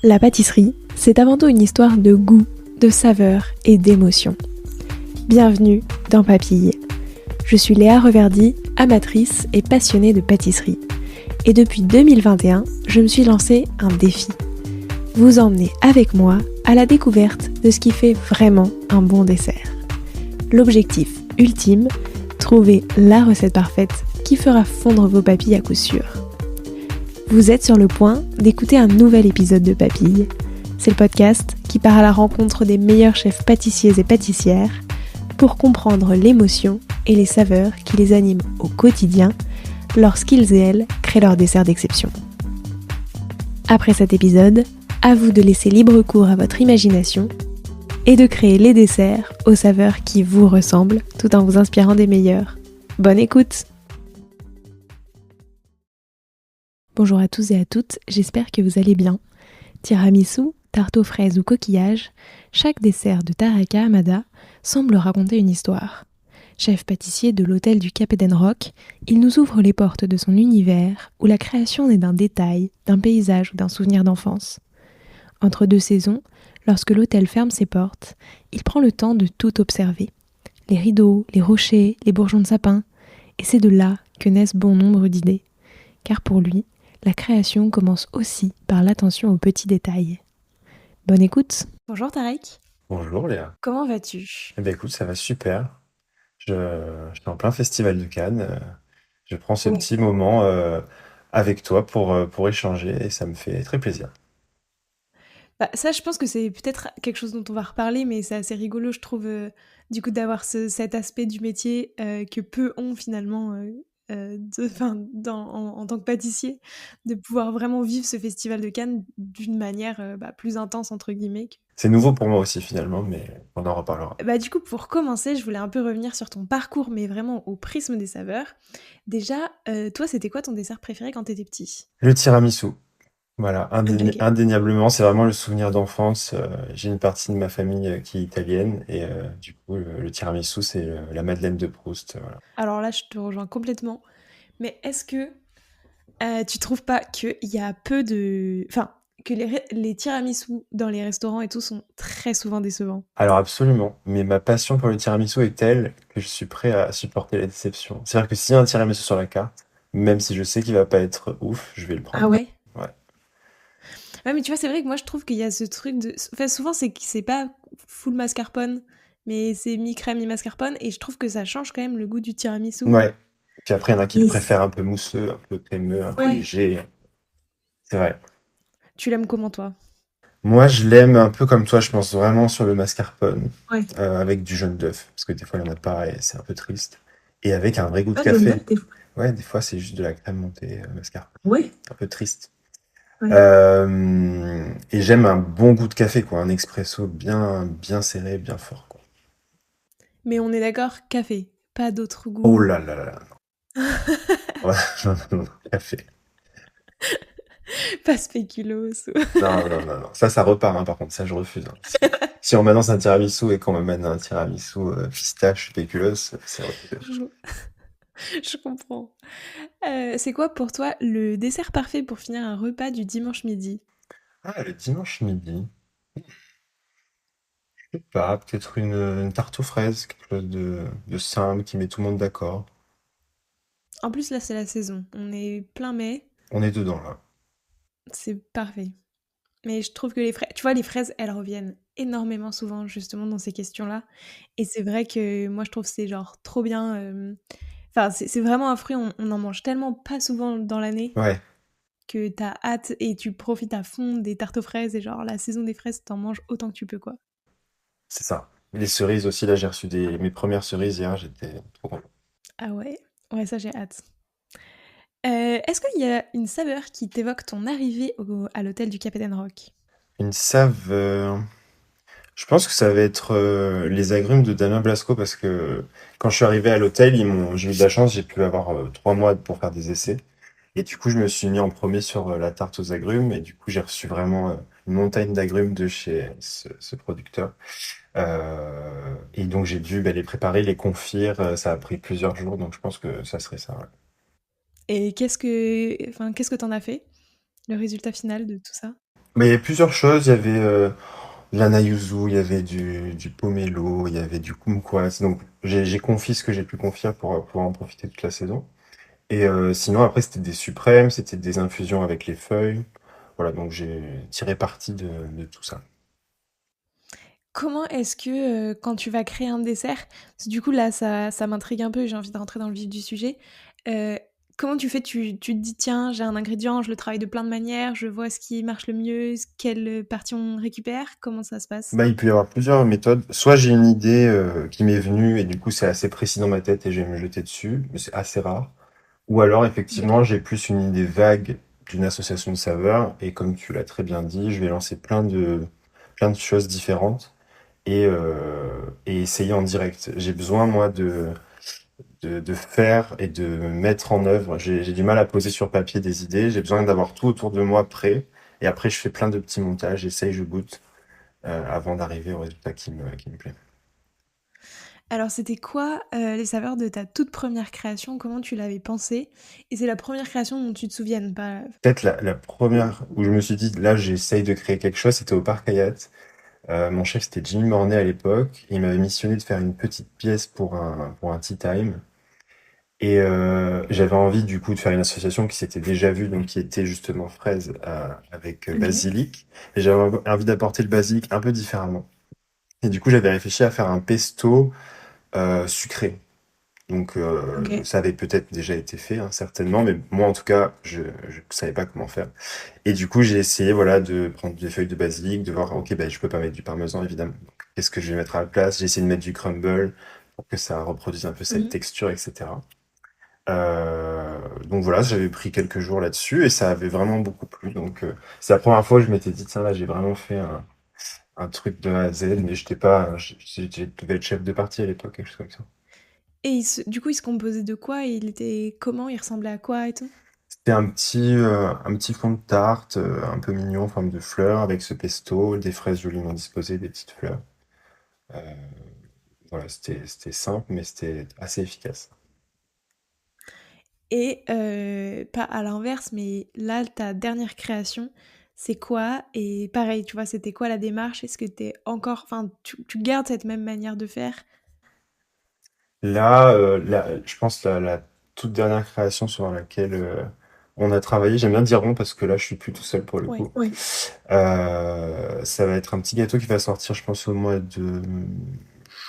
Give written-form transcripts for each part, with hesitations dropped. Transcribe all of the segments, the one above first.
La pâtisserie, c'est avant tout une histoire de goût, de saveur et d'émotion. Bienvenue dans Papille. Je suis Léa Reverdy, amatrice et passionnée de pâtisserie. Et depuis 2021, je me suis lancé un défi. Vous emmener avec moi à la découverte de ce qui fait vraiment un bon dessert. L'objectif ultime, trouver la recette parfaite qui fera fondre vos papilles à coup sûr. Vous êtes sur le point d'écouter un nouvel épisode de Papille. C'est le podcast qui part à la rencontre des meilleurs chefs pâtissiers et pâtissières pour comprendre l'émotion et les saveurs qui les animent au quotidien lorsqu'ils et elles créent leur dessert d'exception. Après cet épisode, à vous de laisser libre cours à votre imagination et de créer les desserts aux saveurs qui vous ressemblent tout en vous inspirant des meilleurs. Bonne écoute! Bonjour à tous et à toutes, j'espère que vous allez bien. Tiramisu, tarte aux fraises ou coquillage, chaque dessert de Taraka Hamada semble raconter une histoire. Chef pâtissier de l'hôtel du Cap Edenrock, il nous ouvre les portes de son univers où la création naît d'un détail, d'un paysage ou d'un souvenir d'enfance. Entre deux saisons, lorsque l'hôtel ferme ses portes, il prend le temps de tout observer. Les rideaux, les rochers, les bourgeons de sapin. Et c'est de là que naissent bon nombre d'idées. Car pour lui, la création commence aussi par l'attention aux petits détails. Bonne écoute. Bonjour Tarek. Bonjour Léa. Comment vas-tu? Eh ben écoute, ça va super. Je, je suis en plein festival de Cannes. Je prends ce petit moment avec toi pour échanger et ça me fait très plaisir. Ça, je pense que c'est peut-être quelque chose dont on va reparler, mais c'est assez rigolo, je trouve, du coup, d'avoir cet aspect du métier que peu ont finalement en tant que pâtissier, de pouvoir vraiment vivre ce festival de Cannes d'une manière plus intense, entre guillemets. C'est nouveau pour moi aussi finalement, mais on en reparlera. Du coup, pour commencer, je voulais un peu revenir sur ton parcours, mais vraiment au prisme des saveurs. Déjà, toi, c'était quoi ton dessert préféré quand t'étais petit? Le tiramisu, voilà, Ok. indéniablement, c'est vraiment le souvenir d'enfance. J'ai une partie de ma famille qui est italienne et du coup, le tiramisu, c'est la Madeleine de Proust. Voilà. Alors là, je te rejoins complètement. Mais est-ce que tu trouves pas qu'il y a peu de... Enfin, que les tiramisu dans les restaurants et tout sont très souvent décevants? Alors absolument, mais ma passion pour le tiramisu est telle que je suis prêt à supporter la déception. C'est-à-dire que s'il y a un tiramisu sur la carte, même si je sais qu'il va pas être ouf, je vais le Ah prendre. ouais? Ouais. Ouais, mais tu vois, c'est vrai que moi, je trouve qu'il y a ce truc de... Enfin, souvent, c'est pas full mascarpone, mais c'est mi-crème, mi-mascarpone, et je trouve que ça change quand même le goût du tiramisu. Ouais. Puis après, il y en a qui le Et préfèrent un peu mousseux, un peu crémeux, un peu ouais. léger. C'est vrai. Tu l'aimes comment, toi? Moi, je l'aime un peu comme toi, je pense vraiment sur le mascarpone, Ouais. avec du jaune d'œuf, parce que des fois, il y en a pas et c'est un peu triste. Et avec un vrai goût de Ah, jaune café. d'œuf, des fois. Ouais, des fois, c'est juste de la crème montée, mascarpone. Ouais. Un peu triste. Ouais. Et j'aime un bon goût de café, quoi, un expresso bien serré, bien fort, quoi. Mais on est d'accord, café, pas d'autres Oh goûts. là là là, non. Non, non, non, café. Pas spéculoos. Non, non, non, non. Ça repart, hein, par contre, ça, je refuse, hein. Si on m'annonce un tiramisu et qu'on m'amène un tiramisu pistache spéculoos, c'est refusé. Je, je comprends. C'est quoi pour toi le dessert parfait pour finir un repas du dimanche midi? Ah, le dimanche midi, je sais pas, peut-être une tarte aux fraises, quelque chose de simple qui met tout le monde d'accord. En plus, là, c'est la saison. On est plein mai. On est dedans, là. C'est parfait. Mais je trouve que les fraises, tu vois, les fraises, elles reviennent énormément souvent, justement, dans ces questions-là. Et c'est vrai que moi, je trouve que c'est genre trop bien. Enfin, c'est vraiment un fruit, on en mange tellement pas souvent dans l'année Ouais, que t'as hâte et tu profites à fond des tartes aux fraises. Et genre, la saison des fraises, t'en manges autant que tu peux, quoi. c'est ça. Les cerises aussi, là, j'ai reçu mes premières cerises hier, j'étais trop content. Ah ouais? Ouais, ça, j'ai hâte. Est-ce qu'il y a une saveur qui t'évoque ton arrivée à l'hôtel du Capitaine Rock? Une saveur. Je pense que ça va être les agrumes de Damien Blasco parce que quand je suis arrivé à l'hôtel, j'ai eu de la chance, j'ai pu avoir 3 mois pour faire des essais. Et du coup, je me suis mis en premier sur la tarte aux agrumes et du coup, j'ai reçu vraiment une montagne d'agrumes de chez ce producteur. Et donc, j'ai dû les préparer, les confire. Ça a pris plusieurs jours, donc je pense que ça serait ça. Ouais. Et qu'est-ce que t'en as fait? Le résultat final de tout ça? Mais il y avait plusieurs choses. Il y avait de l'anayuzu, il y avait du pomelo, il y avait du kumquat. Donc j'ai confié ce que j'ai pu confier pour pouvoir en profiter toute la saison. Et sinon, après, c'était des suprêmes, c'était des infusions avec les feuilles. Voilà, donc j'ai tiré parti de tout ça. Comment est-ce que, quand tu vas créer un dessert parce que du coup là ça m'intrigue un peu, j'ai envie de rentrer dans le vif du sujet. Heu, Comment tu fais? Tu te dis: «Tiens, j'ai un ingrédient, je le travaille de plein de manières, je vois ce qui marche le mieux, quelle partie on récupère?» Comment ça se passe? Bah, il peut y avoir plusieurs méthodes. Soit j'ai une idée qui m'est venue et du coup c'est assez précis dans ma tête et je vais me jeter dessus, mais c'est assez rare. Ou alors effectivement OK. j'ai plus une idée vague d'une association de saveurs et comme tu l'as très bien dit, je vais lancer plein de choses différentes et essayer en direct. J'ai besoin moi de faire et de mettre en œuvre. J'ai du mal à poser sur papier des idées. J'ai besoin d'avoir tout autour de moi prêt. Et après, je fais plein de petits montages, j'essaye, je goûte avant d'arriver au résultat qui me plaît. Alors c'était quoi, les saveurs de ta toute première création? Comment tu l'avais pensée? Et c'est la première création dont tu te souviennes, pas Peut-être la première où je me suis dit, là, j'essaye de créer quelque chose, c'était au Parc Hayat. Mon chef, c'était Jimmy Mornay à l'époque. Il m'avait missionné de faire une petite pièce pour un tea time. Et j'avais envie du coup de faire une association qui s'était déjà vue, donc qui était justement fraise avec OK. basilic. Et j'avais envie d'apporter le basilic un peu différemment. Et du coup, j'avais réfléchi à faire un pesto sucré. Donc OK. ça avait peut-être déjà été fait, hein, certainement, mais moi en tout cas, je savais pas comment faire. Et du coup, j'ai essayé voilà de prendre des feuilles de basilic, de voir ok, ben je peux pas mettre du parmesan évidemment. Donc, qu'est-ce que je vais mettre à la place? J'ai essayé de mettre du crumble pour que ça reproduise un peu cette Mmh. texture, etc. Donc voilà, j'avais pris quelques jours là-dessus et ça avait vraiment beaucoup plu. Donc c'est la première fois que je m'étais dit, tiens là, j'ai vraiment fait un truc de A à Z, mais j'étais pas, je devais être chef de partie à l'époque, quelque chose comme ça. Et du coup, il se composait de quoi? Il était comment? Il ressemblait à quoi et tout? C'était un petit fond de tarte, un peu mignon en forme de fleurs avec ce pesto, des fraises joliment disposées, des petites fleurs. Euh, voilà, c'était simple, mais c'était assez efficace. Et pas à l'inverse, mais là, ta dernière création, c'est quoi? Et pareil, tu vois, c'était quoi la démarche? Est-ce que tu encore enfin, tu gardes cette même manière de faire? Là, je pense la toute dernière création sur laquelle on a travaillé, j'aime bien dire on parce que là je suis plus tout seul pour le Ouais. coup. Oui. Ça va être un petit gâteau qui va sortir, je pense, au mois de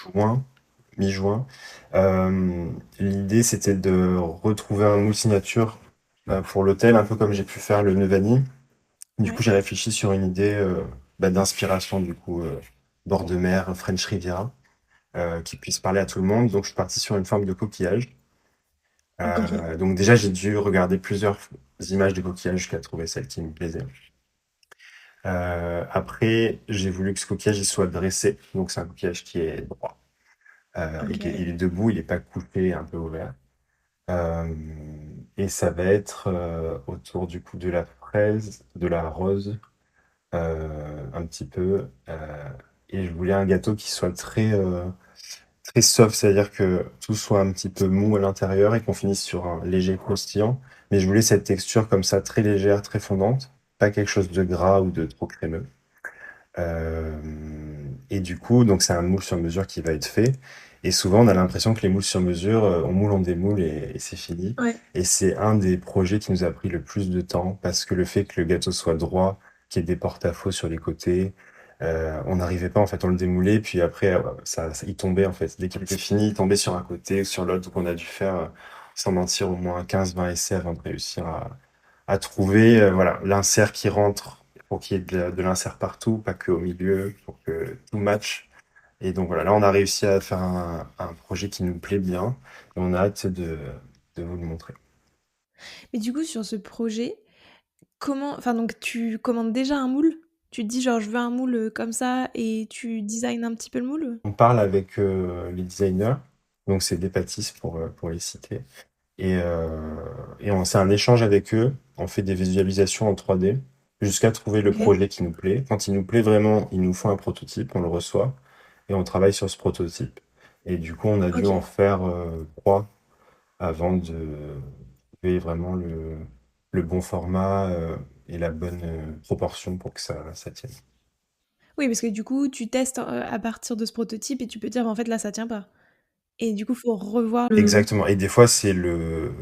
juin, mi-juin. L'idée c'était de retrouver un moule signature pour l'hôtel, un peu comme j'ai pu faire le nœud vanille. Du coup, Ouais. j'ai réfléchi sur une idée d'inspiration du coup bord de mer, French Riviera qui puisse parler à tout le monde. Donc, je suis parti sur une forme de coquillage. OK. Donc, déjà, j'ai dû regarder plusieurs images de coquillage jusqu'à trouver celle qui me plaisait. Après, j'ai voulu que ce coquillage il soit dressé. Donc, c'est un coquillage qui est droit. OK. Il est debout, il n'est pas couché, un peu ouvert. Euh, et ça va être autour du coup de la fraise, de la rose, un petit peu. Et je voulais un gâteau qui soit très soft, c'est-à-dire que tout soit un petit peu mou à l'intérieur et qu'on finisse sur un léger croustillant. Mais je voulais cette texture comme ça, très légère, très fondante, pas quelque chose de gras ou de trop crémeux. Euh, et du coup, donc c'est un moule sur mesure qui va être fait. Et souvent, on a l'impression que les moules sur mesure, on démoule et c'est fini. Ouais. Et c'est un des projets qui nous a pris le plus de temps parce que le fait que le gâteau soit droit, qu'il y ait des porte-à-faux sur les côtés, on n'arrivait pas, en fait, on le démoulait, puis après, il tombait, en fait. Dès qu'il était fini, il tombait sur un côté ou sur l'autre. Donc, on a dû faire, sans mentir, au moins 15-20 essais avant de réussir à trouver, voilà, l'insert qui rentre pour qu'il y ait de l'insert partout, pas que au milieu, pour que tout match. Et donc voilà, là on a réussi à faire un projet qui nous plaît bien et on a hâte de vous le montrer. Mais du coup, sur ce projet, comment enfin, donc tu commandes déjà un moule? Tu te dis genre: «Je veux un moule, comme ça» et tu designs un petit peu le moule? On parle avec les designers, donc c'est des pâtisses pour les citer. C'est un échange avec eux, on fait des visualisations en 3D jusqu'à trouver le OK. projet qui nous plaît. Quand il nous plaît vraiment, il nous faut un prototype, on le reçoit et on travaille sur ce prototype. Et du coup, on a dû en OK. faire trois avant de trouver vraiment le bon format. et la bonne proportion pour que ça tienne. Oui, parce que du coup, tu testes, à partir de ce prototype et tu peux dire: «En fait, là, ça tient pas» et du coup, faut revoir le Exactement. Et des fois c'est le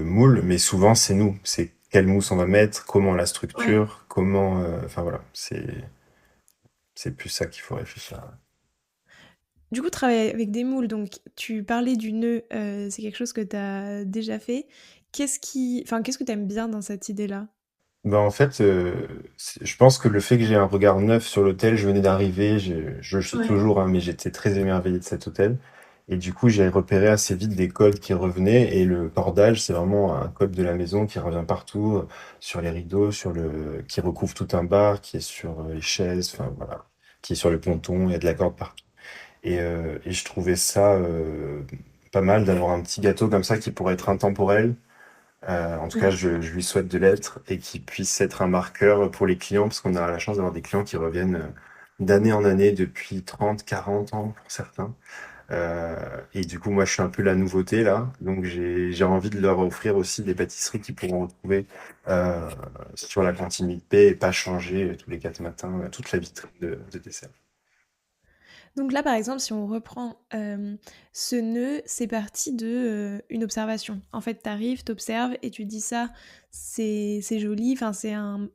moule, mais souvent c'est nous. C'est quelle mousse on va mettre, comment la ouais. structure, enfin voilà, c'est plus ça qu'il faut réfléchir. Du coup, travailler avec des moules, donc tu parlais du nœud, c'est quelque chose que tu as déjà fait. Qu'est-ce que tu aimes bien dans cette idée-là? Ben, en fait, je pense que le fait que j'ai un regard neuf sur l'hôtel, je venais d'arriver, je le suis Ouais. toujours, hein, mais j'étais très émerveillé de cet hôtel. Et du coup, j'ai repéré assez vite des codes qui revenaient. Et le cordage, c'est vraiment un code de la maison qui revient partout, sur les rideaux, qui recouvre tout un bar, qui est sur les chaises, enfin voilà, qui est sur le ponton, il y a de la corde partout. Et je trouvais ça pas mal d'avoir un petit gâteau comme ça qui pourrait être intemporel. En tout cas, Ouais. je lui souhaite de l'être et qu'il puisse être un marqueur pour les clients, parce qu'on a la chance d'avoir des clients qui reviennent d'année en année depuis 30, 40 ans pour certains. Et du coup, moi, je suis un peu la nouveauté là, donc j'ai envie de leur offrir aussi des pâtisseries qu'ils pourront retrouver euh, sur la continuité et pas changer tous les 4 matins toute la vitrine de dessert. Donc là, par exemple, si on reprend, ce nœud, c'est parti de, une observation. En fait, tu arrives, tu observes et tu dis: «Ça, c'est joli», enfin, c'est un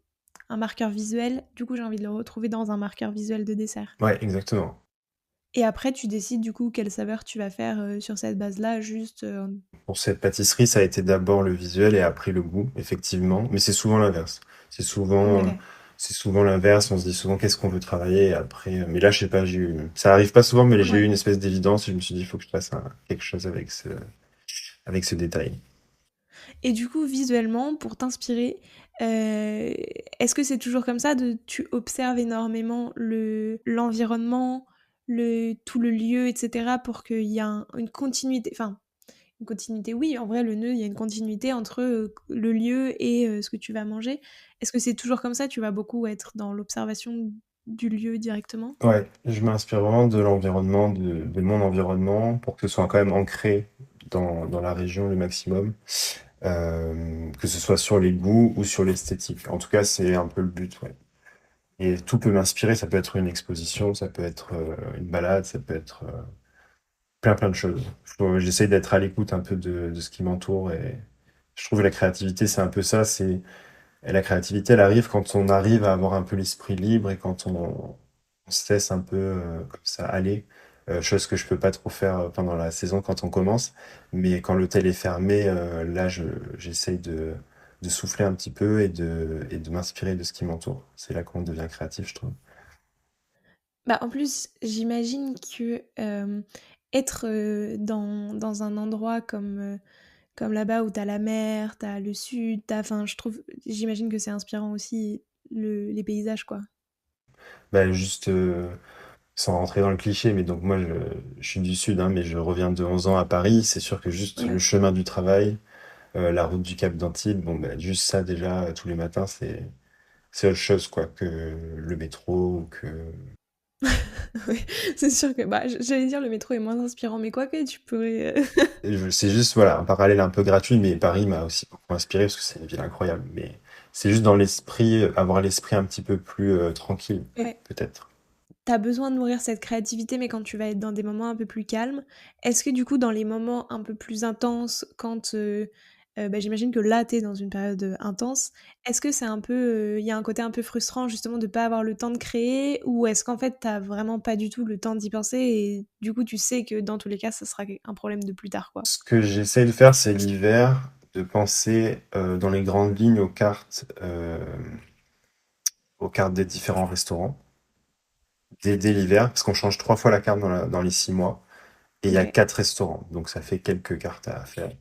marqueur visuel. Du coup, j'ai envie de le retrouver dans un marqueur visuel de dessert. Ouais, exactement. Et après, tu décides, du coup, quelle saveur tu vas faire, sur cette base-là, juste, Pour cette pâtisserie, ça a été d'abord le visuel et après le goût, effectivement. Mais c'est souvent l'inverse. C'est souvent, OK. c'est souvent l'inverse. On se dit souvent qu'est-ce qu'on veut travailler et après. Mais là, je sais pas, ça arrive pas souvent, mais j'ai eu Ouais. une espèce d'évidence et je me suis dit, il faut que je fasse quelque chose avec ce détail. Et du coup, visuellement, pour t'inspirer, est-ce que c'est toujours comme ça tu observes énormément l'environnement, tout le lieu et cetera pour qu'il y a une continuité enfin, une continuité, oui, en vrai, le nœud, il y a une continuité entre, le lieu et ce que tu vas manger. Est-ce que c'est toujours comme ça? Tu vas beaucoup être dans l'observation du lieu directement? Ouais, je m'inspire vraiment de l'environnement, de mon environnement, pour que ce soit quand même ancré dans la région le maximum, que ce soit sur les goûts ou sur l'esthétique. En tout cas, c'est un peu le but, ouais. Et tout peut m'inspirer, ça peut être une exposition, ça peut être une balade, ça peut être plein plein de choses. J'essaye d'être à l'écoute un peu de ce qui m'entoure et je trouve que la créativité, c'est un peu ça. Et la créativité, elle arrive quand on arrive à avoir un peu l'esprit libre et quand on se laisse un peu comme ça aller. Chose que je peux pas trop faire pendant la saison quand on commence. Mais quand l'hôtel est fermé, là, j'essaye de souffler un petit peu et de m'inspirer de ce qui m'entoure. C'est là qu'on devient créatif, je trouve. Bah, en plus, j'imagine que, être, dans un endroit comme là-bas où t'as la mer, t'as le sud, enfin, j'imagine que c'est inspirant aussi les paysages, quoi. Bah, juste, sans rentrer dans le cliché, mais donc moi, je suis du Sud, hein, mais je reviens de 11 ans à Paris. C'est sûr que juste le Ouais. chemin du travail, la route du Cap d'Antibes, bon, bah, juste ça, déjà, tous les matins, c'est autre chose, quoi, que le métro ou que... Ouais, c'est sûr que, bah, j'allais dire le métro est moins inspirant, mais quoique tu pourrais, C'est juste, voilà, un parallèle un peu gratuit, mais Paris m'a aussi beaucoup inspiré parce que c'est une ville incroyable. Mais c'est juste dans l'esprit, avoir l'esprit un petit peu plus tranquille, ouais. peut-être. Tu besoin de nourrir cette créativité, mais quand tu vas être dans des moments un peu plus calmes, est-ce que du coup, dans les moments un peu plus intenses, quand, bah, j'imagine que là, tu es dans une période, intense, est-ce que c'est un peu, il y a un côté un peu frustrant justement de pas avoir le temps de créer? Ou est-ce qu'en fait, tu vraiment pas du tout le temps d'y penser et du coup, tu sais que dans tous les cas, ça sera un problème de plus tard, quoi? Ce que j'essaie de faire, c'est l'hiver, de penser dans les grandes lignes aux cartes des différents restaurants dès l'hiver, parce qu'on change 3 fois la carte dans les 6 mois, et il y a OK. 4 restaurants, donc ça fait quelques cartes à faire.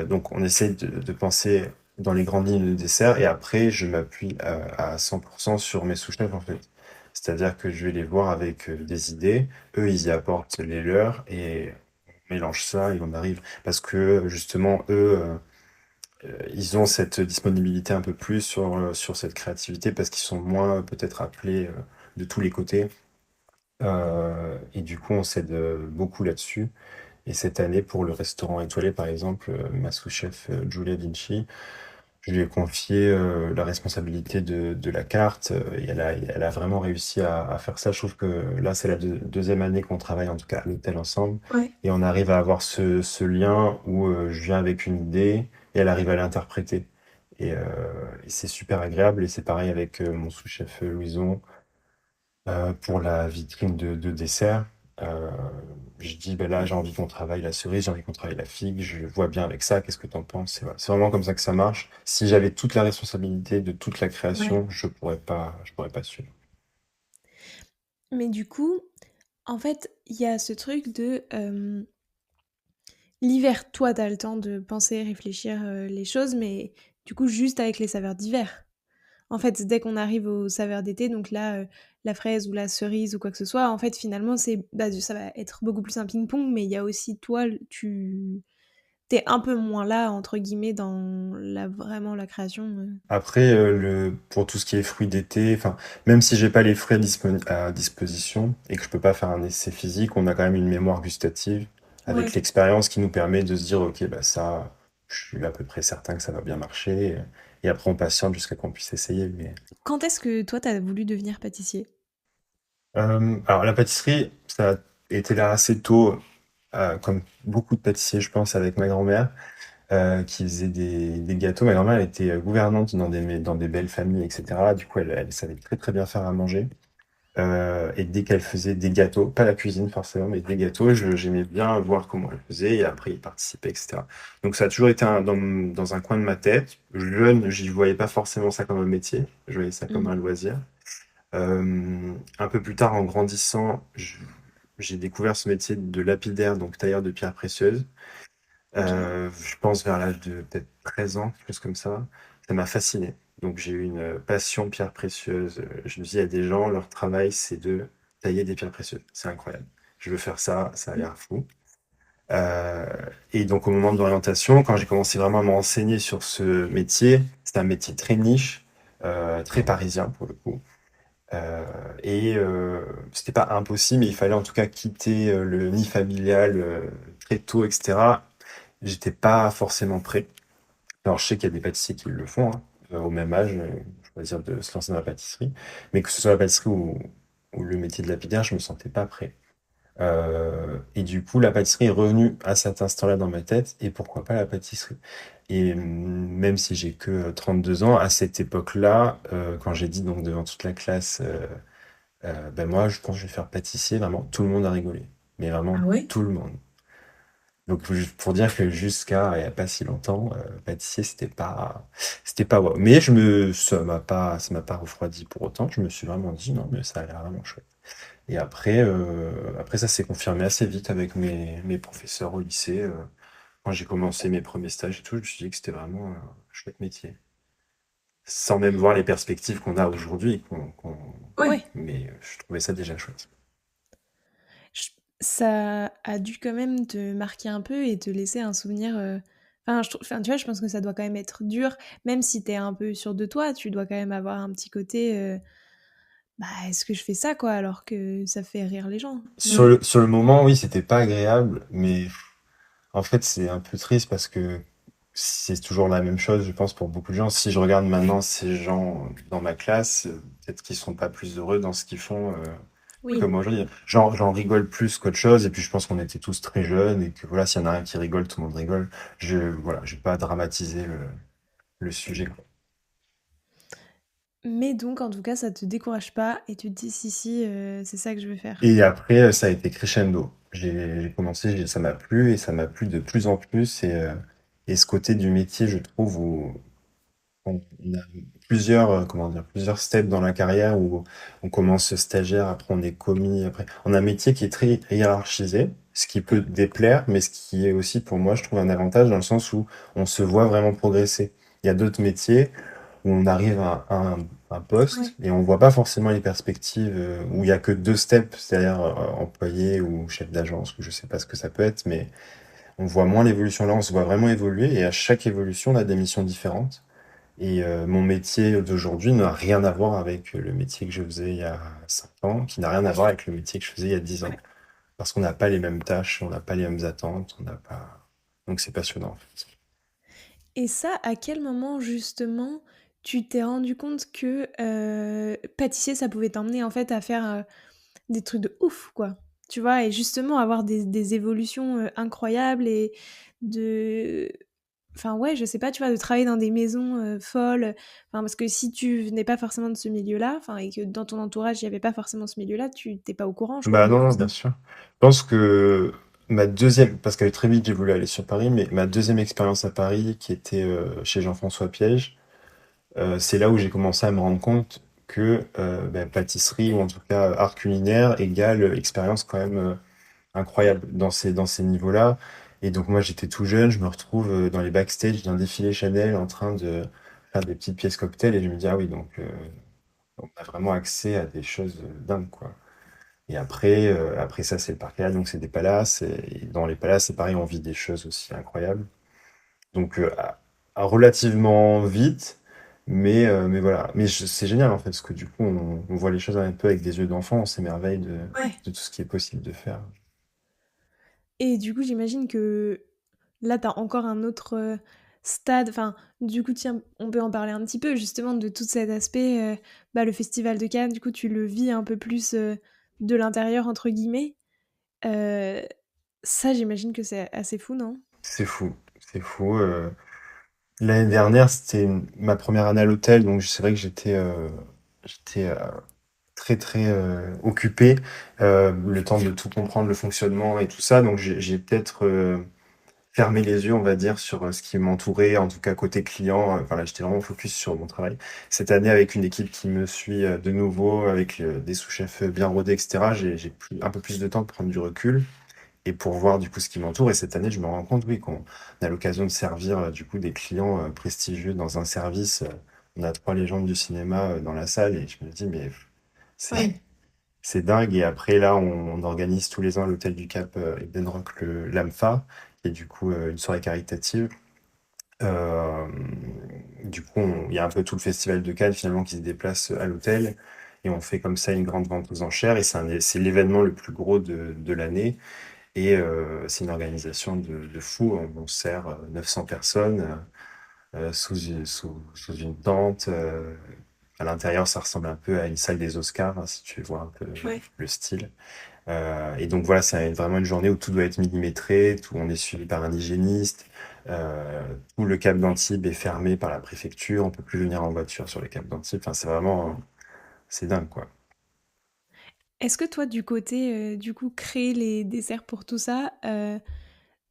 Donc on essaye de penser dans les grandes lignes de dessert, et après je m'appuie à 100% sur mes sous-chefs en fait. C'est-à-dire que je vais les voir avec des idées, eux ils y apportent les leurs, et on mélange ça et on arrive. Parce que justement, eux, ils ont cette disponibilité un peu plus sur cette créativité parce qu'ils sont moins peut-être appelés de tous les côtés. Et du coup, on s'aide beaucoup là-dessus. Et cette année, pour le restaurant étoilé, par exemple, ma sous-chef Giulia Vinci, Je lui ai confié la responsabilité de la carte et elle a vraiment réussi à faire ça. Je trouve que là, c'est la deuxième année qu'on travaille en tout cas à l'hôtel ensemble Ouais. et on arrive à avoir ce lien où je viens avec une idée et elle arrive à l'interpréter. Et, euh, et c'est super agréable et c'est pareil avec mon sous-chef Louison. Pour la vitrine de dessert, euh, je dis, ben là, j'ai envie qu'on travaille la cerise, j'ai envie qu'on travaille la figue, je vois bien avec ça, qu'est-ce que t'en penses? Et voilà. C'est vraiment comme ça que ça marche. Si j'avais toute la responsabilité de toute la Ouais. création, je pourrais pas suivre. Mais du coup, en fait, il y a ce truc de l'hiver, toi, t'as le temps de penser, réfléchir les choses, mais du coup, juste avec les saveurs d'hiver. En fait, dès qu'on arrive aux saveurs d'été, donc là, la fraise ou la cerise ou quoi que ce soit, en fait, finalement, ça va être beaucoup plus un ping-pong, mais il y a aussi toi, tu t'es un peu moins là, entre guillemets, dans vraiment la création. Après, pour tout ce qui est fruits d'été, enfin, même si j'ai pas les fruits à disposition et que je peux pas faire un essai physique, on a quand même une mémoire gustative avec Ouais. l'expérience qui nous permet de se dire, ok, bah ça, je suis à peu près certain que ça va bien marcher. Et après, on patiente jusqu'à qu'on puisse essayer. Mais Quand est-ce que toi, t'as voulu devenir pâtissier? alors la pâtisserie, ça a été là assez tôt, comme beaucoup de pâtissiers, je pense, avec ma grand-mère, qui faisait des gâteaux. Ma grand-mère, elle était gouvernante dans des belles familles, etc. Du coup, elle savait très très bien faire à manger. Et dès qu'elle faisait des gâteaux, pas la cuisine forcément, mais des gâteaux, j'aimais bien voir comment elle faisait et après y participer, etc. Donc ça a toujours été dans un coin de ma tête. Jeune, j'y voyais pas forcément ça comme un métier, je voyais ça comme Mhm. un loisir. Un peu plus tard, en grandissant, j'ai découvert ce métier de lapidaire, donc tailleur de pierres précieuses. Ok. Je pense vers l'âge de peut-être 13 ans, quelque chose comme ça. Ça m'a fasciné. Donc j'ai eu une passion pierres précieuses. Je me dis, il y a des gens, leur travail, c'est de tailler des pierres précieuses. C'est incroyable. Je veux faire ça, ça a l'air fou. Euh, et donc au moment de l'orientation, quand j'ai commencé vraiment à me renseigner sur ce métier, c'était un métier très niche, très parisien pour le coup. Euh, c'était pas impossible, mais il fallait en tout cas quitter le nid familial très tôt, etc. J'étais pas forcément prêt. Alors je sais qu'il y a des pâtissiers qui le font, hein, au même âge, choisir de se lancer dans la pâtisserie, mais que ce soit la pâtisserie ou le métier de lapidaire, je me sentais pas prêt. Et du coup, la pâtisserie est revenue à cet instant-là dans ma tête, et pourquoi pas la pâtisserie? Et même si j'ai que 32 ans, à cette époque-là, quand j'ai dit donc devant toute la classe, ben moi, je pense que je vais faire pâtissier. Vraiment, tout le monde a rigolé. Mais vraiment, Ah ouais? tout le monde. Donc, pour dire que jusqu'à il y a pas si longtemps, pâtissier, c'était pas wow. Mais ça m'a pas refroidi pour autant. Je me suis vraiment dit, non, mais ça a l'air vraiment chouette. Et après ça s'est confirmé assez vite avec mes professeurs au lycée. Quand j'ai commencé mes premiers stages et tout, je me suis dit que c'était vraiment un chouette métier. Sans même voir les perspectives qu'on a aujourd'hui. Ouais. Mais je trouvais ça déjà chouette. Je- Ça a dû quand même te marquer un peu et te laisser un souvenir. Enfin, enfin, tu vois, je pense que ça doit quand même être dur, même si t'es un peu sûr de toi, tu dois quand même avoir un petit côté. Bah, est-ce que je fais ça, quoi, alors que ça fait rire les gens, Sur non? le moment, oui, c'était pas agréable, mais en fait, c'est un peu triste parce que c'est toujours la même chose, je pense, pour beaucoup de gens. Si je regarde maintenant ces gens dans ma classe, peut-être qu'ils sont pas plus heureux dans ce qu'ils font, Oui. comme moi aujourd'hui. J'en rigole plus qu'autre chose, et puis je pense qu'on était tous très jeunes et que voilà, s'il y en a un qui rigole, tout le monde rigole. Voilà, je vais pas dramatiser le sujet, quoi. Mais donc, en tout cas, ça te décourage pas et tu te dis, si, si, c'est ça que je veux faire. Et après, ça a été crescendo. J'ai commencé, ça m'a plu et ça m'a plu de plus en plus. Et ce côté du métier, je trouve, où on a plusieurs, comment dire, plusieurs steps dans la carrière où on commence stagiaire, après on est commis, après on a un métier qui est très hiérarchisé, ce qui peut déplaire, mais ce qui est aussi pour moi, je trouve un avantage dans le sens où on se voit vraiment progresser. Il y a d'autres métiers où on arrive à un Ouais. poste et on voit pas forcément les perspectives, où il y a que deux steps, c'est-à-dire employé ou chef d'agence ou je sais pas ce que ça peut être, mais on voit moins l'évolution. Là, on se voit vraiment évoluer et à chaque évolution, on a des missions différentes. Et mon métier d'aujourd'hui n'a rien à voir avec le métier que je faisais il y a 5 ans, qui n'a rien à voir avec le métier que je faisais il y a 10 ans. Parce qu'on n'a pas les mêmes tâches, on n'a pas les mêmes attentes, on n'a pas. Donc c'est passionnant en fait. Et ça, à quel moment justement tu t'es rendu compte que pâtissier, ça pouvait t'emmener en fait à faire des trucs de ouf, quoi? Tu vois? Et justement avoir des évolutions incroyables et de. Enfin, ouais, je sais pas, tu vois, de travailler dans des maisons folles. Enfin, parce que si tu venais pas forcément de ce milieu-là, enfin, et que dans ton entourage, il y avait pas forcément ce milieu-là, tu t'es pas au courant, je Bah crois. non, non, bien sûr. Je pense que ma deuxième, parce que très vite j'ai voulu aller sur Paris, mais ma deuxième expérience à Paris, qui était chez Jean-François Piège, c'est là où j'ai commencé à me rendre compte que pâtisserie, ou en tout cas art culinaire, égale expérience quand même incroyable dans ces niveaux-là. Et donc moi j'étais tout jeune, je me retrouve dans les backstage d'un défilé Chanel en train de faire des petites pièces cocktails et je me dis ah oui donc on a vraiment accès à des choses dingues quoi. Et après ça c'est le parc Hall, donc c'est des palaces et dans les palaces c'est pareil on vit des choses aussi incroyables. Donc relativement vite, mais voilà. C'est génial en fait parce que du coup on voit les choses un peu avec des yeux d'enfant, on s'émerveille Ouais. de tout ce qui est possible de faire. Et du coup, j'imagine que là, tu as encore un autre stade. Enfin, du coup, tiens, on peut en parler un petit peu justement de tout cet aspect. Bah, le Festival de Cannes, du coup, tu le vis un peu plus de l'intérieur, entre guillemets. Euh, Ça, j'imagine que c'est assez fou, non? C'est fou, c'est fou. L'année dernière, c'était ma première année à l'hôtel, donc c'est vrai que j'étais très très occupé, le temps de tout comprendre, le fonctionnement et tout ça. Donc j'ai peut-être fermé les yeux, on va dire, sur ce qui m'entourait, en tout cas côté client. Voilà, j'étais vraiment focus sur mon travail. Cette année, avec une équipe qui me suit de nouveau, avec des sous-chefs bien rodés, etc., j'ai un peu plus de temps de prendre du recul et pour voir du coup ce qui m'entoure. Et cette année, je me rends compte, oui, qu'on a l'occasion de servir du coup des clients prestigieux dans un service. On a trois légendes du cinéma dans la salle et je me dis, mais c'est Ouais. c'est dingue. Et après, là, on organise tous les ans à l'Hôtel du Cap Eden Rock le l'AMFA, qui est du coup une soirée caritative. Euh, du coup, il y a un peu tout le festival de Cannes finalement qui se déplace à l'hôtel. Et on fait comme ça une grande vente aux enchères. Et c'est l'événement le plus gros de l'année. Et c'est une organisation de fou. On sert 900 personnes sous une tente. À l'intérieur, ça ressemble un peu à une salle des Oscars, hein, si tu vois un peu Ouais. le style. Et donc voilà, c'est vraiment une journée où tout doit être millimétré, tout on est suivi par un hygiéniste. Euh, Tout le Cap d'Antibes est fermé par la préfecture. On peut plus venir en voiture sur le Cap d'Antibes. Enfin, c'est vraiment, c'est dingue, quoi. Est-ce que toi, du côté, du coup, créer les desserts pour tout ça,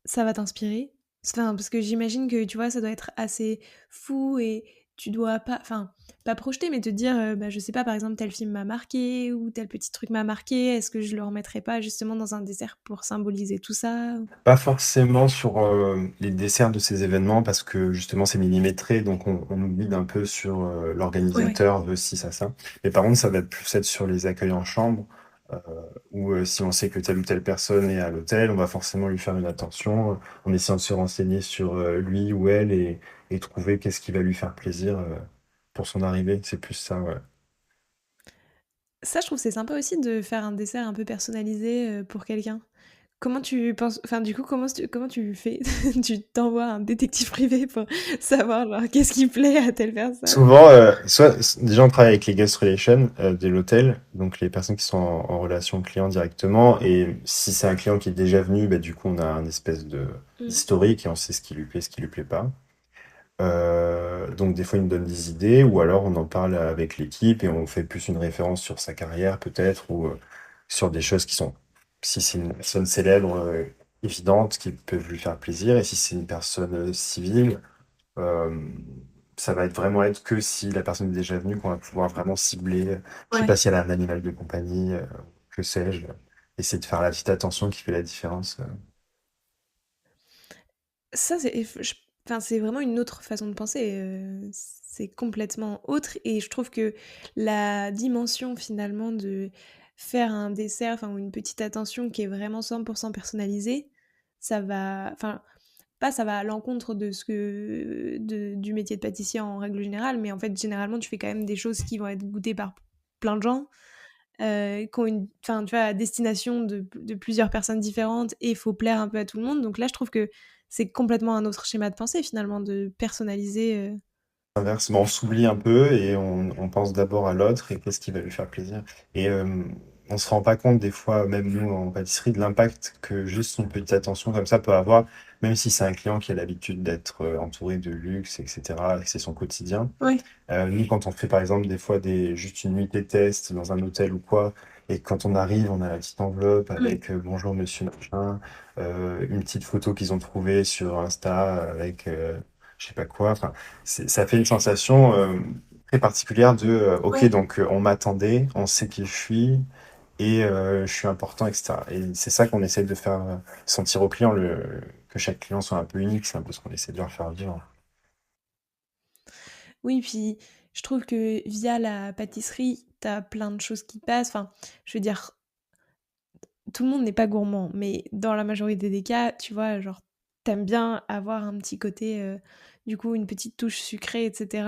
ça va t'inspirer? Enfin, parce que j'imagine que, tu vois, ça doit être assez fou et tu dois pas, enfin, pas projeter, mais te dire, bah, je sais pas, par exemple, tel film m'a marqué ou tel petit truc m'a marqué. Est-ce que je le remettrais pas justement dans un dessert pour symboliser tout ça? Pas forcément sur les desserts de ces événements parce que justement c'est millimétré, donc on nous guide un peu sur Ouais. l'organisateur veut ci, ça. Mais par contre, ça va plus être sur les accueils en chambre euh, où si on sait que telle ou telle personne est à l'hôtel, on va forcément lui faire une attention en essayant de se renseigner sur lui ou elle et trouver qu'est-ce qui va lui faire plaisir pour son arrivée. C'est plus ça, ouais. Ça, je trouve que c'est sympa aussi de faire un dessert un peu personnalisé pour quelqu'un. Comment tu penses, enfin, du coup, comment tu fais? Tu t'envoies un détective privé pour savoir, genre, qu'est-ce qui plaît à telle personne? Souvent, déjà on travaille avec les guest relations de l'hôtel, donc les personnes qui sont en relation client directement. Et si c'est un client qui est déjà venu, bah, du coup on a un espèce de Mm. d'historique et on sait ce qui lui plaît, ce qui lui plaît pas. Donc des fois il nous donne des idées, ou alors on en parle avec l'équipe et on fait plus une référence sur sa carrière peut-être, ou sur des choses qui sont, si c'est une personne célèbre, évidente, qui peuvent lui faire plaisir, et si c'est une personne civile. Euh, Ça va être vraiment être que si la personne est déjà venue qu'on va pouvoir vraiment cibler. Je sais pas Ouais. si elle a un animal de compagnie, que sais-je. Essayer de faire la petite attention qui fait la différence. Ça, enfin, c'est vraiment une autre façon de penser. C'est complètement autre. Et je trouve que la dimension finalement de faire un dessert, enfin, ou une petite attention qui est vraiment 100% personnalisée, ça va, enfin, pas ça va à l'encontre de du métier de pâtissier en règle générale, mais en fait, généralement, tu fais quand même des choses qui vont être goûtées par plein de gens, qui ont enfin, tu vois, à destination de plusieurs personnes différentes et il faut plaire un peu à tout le monde. Donc là, je trouve que c'est complètement un autre schéma de pensée finalement, de personnaliser. Inversement, on s'oublie un peu et on pense d'abord à l'autre et qu'est-ce qui va lui faire plaisir. Et on se rend pas compte des fois, même nous en pâtisserie, de l'impact que juste une petite attention comme ça peut avoir, même si c'est un client qui a l'habitude d'être entouré de luxe, etc., et que c'est son quotidien. Ouais. Nous, quand on fait par exemple des fois juste une nuit test dans un hôtel ou quoi, et quand on arrive, on a la petite enveloppe Mm. avec bonjour monsieur machin, une petite photo qu'ils ont trouvée sur Insta avec je sais pas quoi. Enfin, ça fait une sensation très particulière de ok, Ouais. donc on m'attendait, on sait qui je suis et je suis important, etc. Et c'est ça qu'on essaie de faire sentir aux clients, que chaque client soit un peu unique, c'est un peu ce qu'on essaie de leur faire vivre. Oui, puis je trouve que via la pâtisserie, t'as plein de choses qui passent. Enfin, je veux dire, tout le monde n'est pas gourmand, mais dans la majorité des cas, tu vois, genre, t'aimes bien avoir un petit côté, du coup, une petite touche sucrée, etc.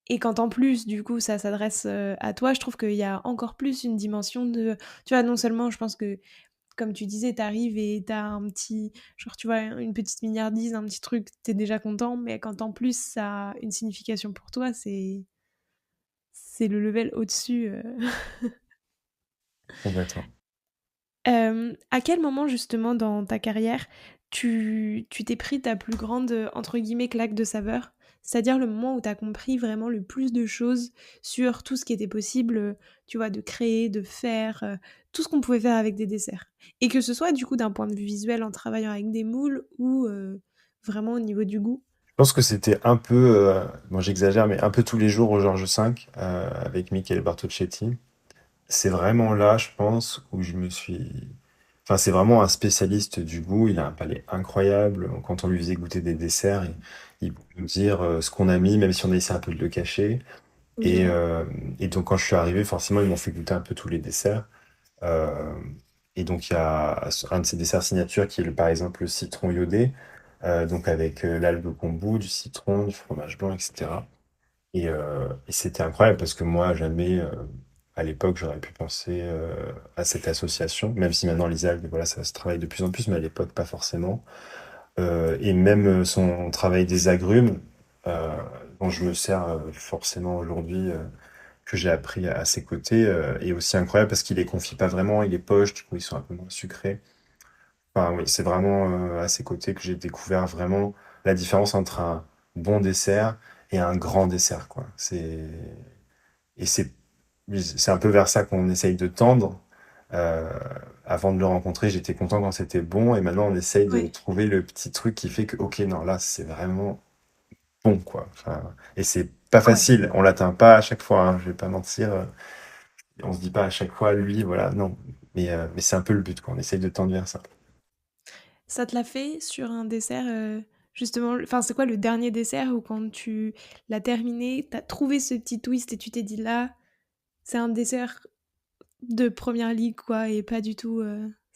Et quand en plus, du coup, ça s'adresse à toi, je trouve qu'il y a encore plus une dimension de... Tu vois, non seulement, je pense que, comme tu disais, t'arrives et t'as un petit... Genre, tu vois, une petite milliardise, un petit truc, t'es déjà content, mais quand en plus, ça a une signification pour toi, c'est le level au-dessus. Complètement. À quel moment justement dans ta carrière tu t'es pris ta plus grande, entre guillemets «claque de saveur»? C'est-à-dire le moment où tu as compris vraiment le plus de choses sur tout ce qui était possible, tu vois, de créer, de faire, tout ce qu'on pouvait faire avec des desserts. Et que ce soit du coup d'un point de vue visuel en travaillant avec des moules ou, vraiment au niveau du goût? Je pense que c'était un peu, bon j'exagère, mais un peu tous les jours au Georges V, avec Michele Bartocchetti. C'est vraiment là, je pense, où je me suis... Enfin, c'est vraiment un spécialiste du goût. Il a un palais incroyable. Quand on lui faisait goûter des desserts, il pouvait nous dire ce qu'on a mis, même si on a essayé un peu de le cacher. Et, Bien. euh, et donc, quand je suis arrivé, forcément, ils m'ont fait goûter un peu tous les desserts. Euh, et donc, il y a un de ces desserts signature qui est, par exemple, le citron iodé, donc avec l'algue kombu, du citron, du fromage blanc, etc. Et c'était incroyable parce que moi, jamais, à l'époque, j'aurais pu penser à cette association, même si maintenant les algues, voilà, ça se travaille de plus en plus, mais à l'époque, pas forcément. Et même son travail des agrumes, euh, dont je me sers forcément aujourd'hui, que j'ai appris à ses côtés, est aussi incroyable parce qu'il les confie pas vraiment, il les poche, du coup, ils sont un peu moins sucrés. Enfin, oui, c'est vraiment à ses côtés que j'ai découvert vraiment la différence entre un bon dessert et un grand dessert, quoi. Et c'est un peu vers ça qu'on essaye de tendre. Euh, Avant de le rencontrer, j'étais content quand c'était bon, et maintenant on essaye de Oui. trouver le petit truc qui fait que, ok, non, là, c'est vraiment bon, quoi. Enfin, et c'est pas Ouais. facile, on l'atteint pas à chaque fois, hein, je vais pas mentir. On se dit pas à chaque fois, lui, voilà, non. Mais c'est un peu le but, quoi. On essaye de tendre vers ça. Ça te l'a fait sur un dessert, justement enfin, c'est quoi le dernier dessert où quand tu l'as terminé, tu as trouvé ce petit twist et tu t'es dit: «Là, c'est un dessert de première ligue quoi et pas du tout,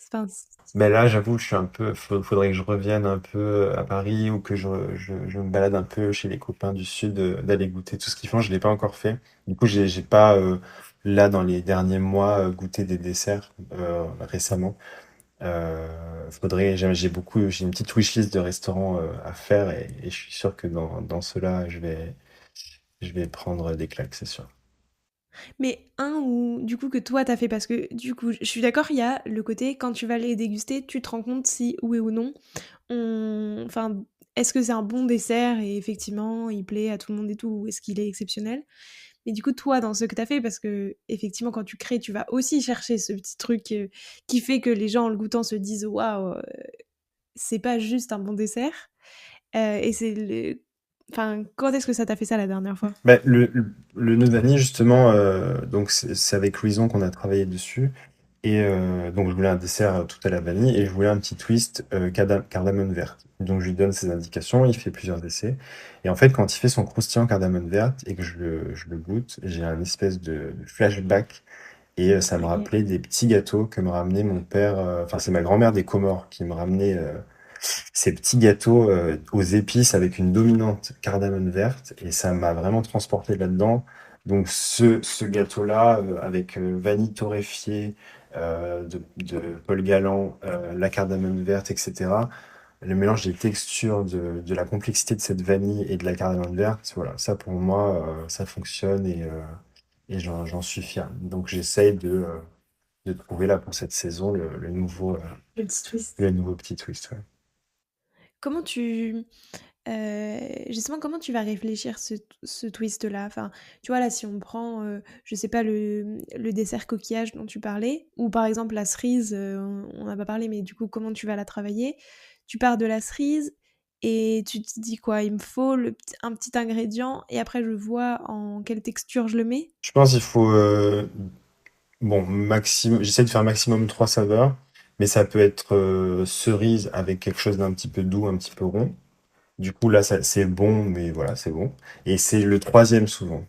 enfin c Mais là, j'avoue, je suis un peu, faudrait que je revienne un peu à Paris ou que je me balade un peu chez les copains du Sud, d'aller goûter tout ce qu'ils font. Je l'ai pas encore fait. Du coup, j'ai pas, là, dans les derniers mois, goûté des desserts, récemment. J'ai une petite wishlist de restaurants, à faire et je suis sûr que dans ceux-là, je vais prendre des claques, c'est sûr. mais un où du coup que toi t'as fait parce que du coup, je suis d'accord, il y a le côté quand tu vas les déguster, tu te rends compte si oui ou non enfin, est-ce que c'est un bon dessert et effectivement il plaît à tout le monde et tout ou est-ce qu'il est exceptionnel? Mais du coup, toi, dans ce que tu as fait, parce que effectivement, quand tu crées, tu vas aussi chercher ce petit truc qui fait que les gens, en le goûtant, se disent waouh, c'est pas juste un bon dessert. Et c'est le. Enfin, quand est-ce que ça t'a fait ça la dernière fois? Bah, le nœud vanille, justement, donc c'est avec Louison qu'on a travaillé dessus. Et donc, je voulais un dessert tout à la vanille et je voulais un petit twist cardamome verte. Donc, je lui donne ses indications, il fait plusieurs essais. Et en fait, quand il fait son croustillant cardamome verte et que je le goûte, j'ai un espèce de flashback et ça me OK. rappelait des petits gâteaux que me ramenait mon père. Enfin, c'est ma grand-mère des Comores qui me ramenait ces petits gâteaux aux épices avec une dominante cardamome verte et ça m'a vraiment transporté là-dedans. Donc ce gâteau-là avec vanille torréfiée de Paul Galland, la cardamome verte, etc. le mélange des textures, de la complexité de cette vanille et de la cardamome verte, voilà, ça pour moi, ça fonctionne et j'en suis fier. Donc j'essaye de trouver là pour cette saison Le petit twist. le nouveau petit twist. Ouais. Comment tu, justement, comment tu vas réfléchir ce twist-là? Enfin, tu vois, là, si on prend, je sais pas, le dessert coquillage dont tu parlais, ou par exemple la cerise, on n'a pas parlé, mais du coup, comment tu vas la travailler? Tu pars de la cerise et tu te dis quoi? Il me faut un petit ingrédient et après je vois en quelle texture je le mets? Je pense qu'il faut bon maximum. J'essaie de faire maximum 3 saveurs, mais ça peut être cerise avec quelque chose d'un petit peu doux, un petit peu rond. Du coup là, c'est bon, mais voilà, c'est bon. Et c'est le troisième souvent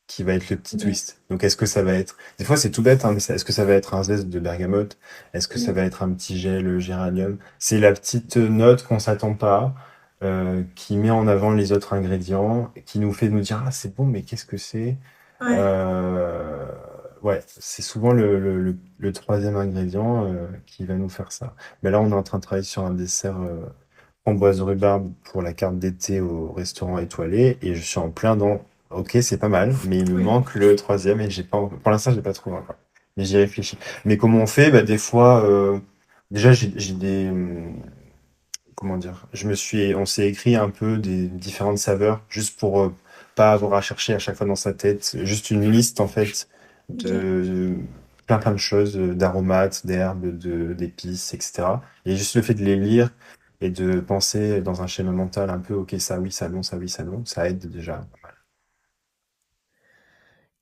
qui va être le petit OK. twist. Donc est-ce que ça va être, des fois c'est tout bête, hein, mais est-ce que ça va être un zeste de bergamote? Est-ce que ça Mmh. va être un petit gel géranium? C'est la petite note qu'on s'attend pas, qui met en avant les autres ingrédients, qui nous fait nous dire ah c'est bon, mais qu'est-ce que c'est? Ouais. Euh, ouais, c'est souvent le troisième ingrédient qui va nous faire ça. Mais là on est en train de travailler sur un dessert framboise rhubarbe pour la carte d'été au restaurant étoilé et je suis en plein dans ok c'est pas mal mais il me Ouais. manque le troisième et j'ai pas pour l'instant j'ai pas trouvé encore mais j'y réfléchis mais comment on fait bah des fois déjà j'ai des comment dire on s'est écrit un peu des différentes saveurs juste pour pas avoir à chercher à chaque fois dans sa tête juste une liste en fait OK. de plein de choses d'aromates d'herbes d'épices etc et juste le fait de les lire et de penser dans un schéma mental un peu ok ça oui ça non ça oui ça non ça aide déjà.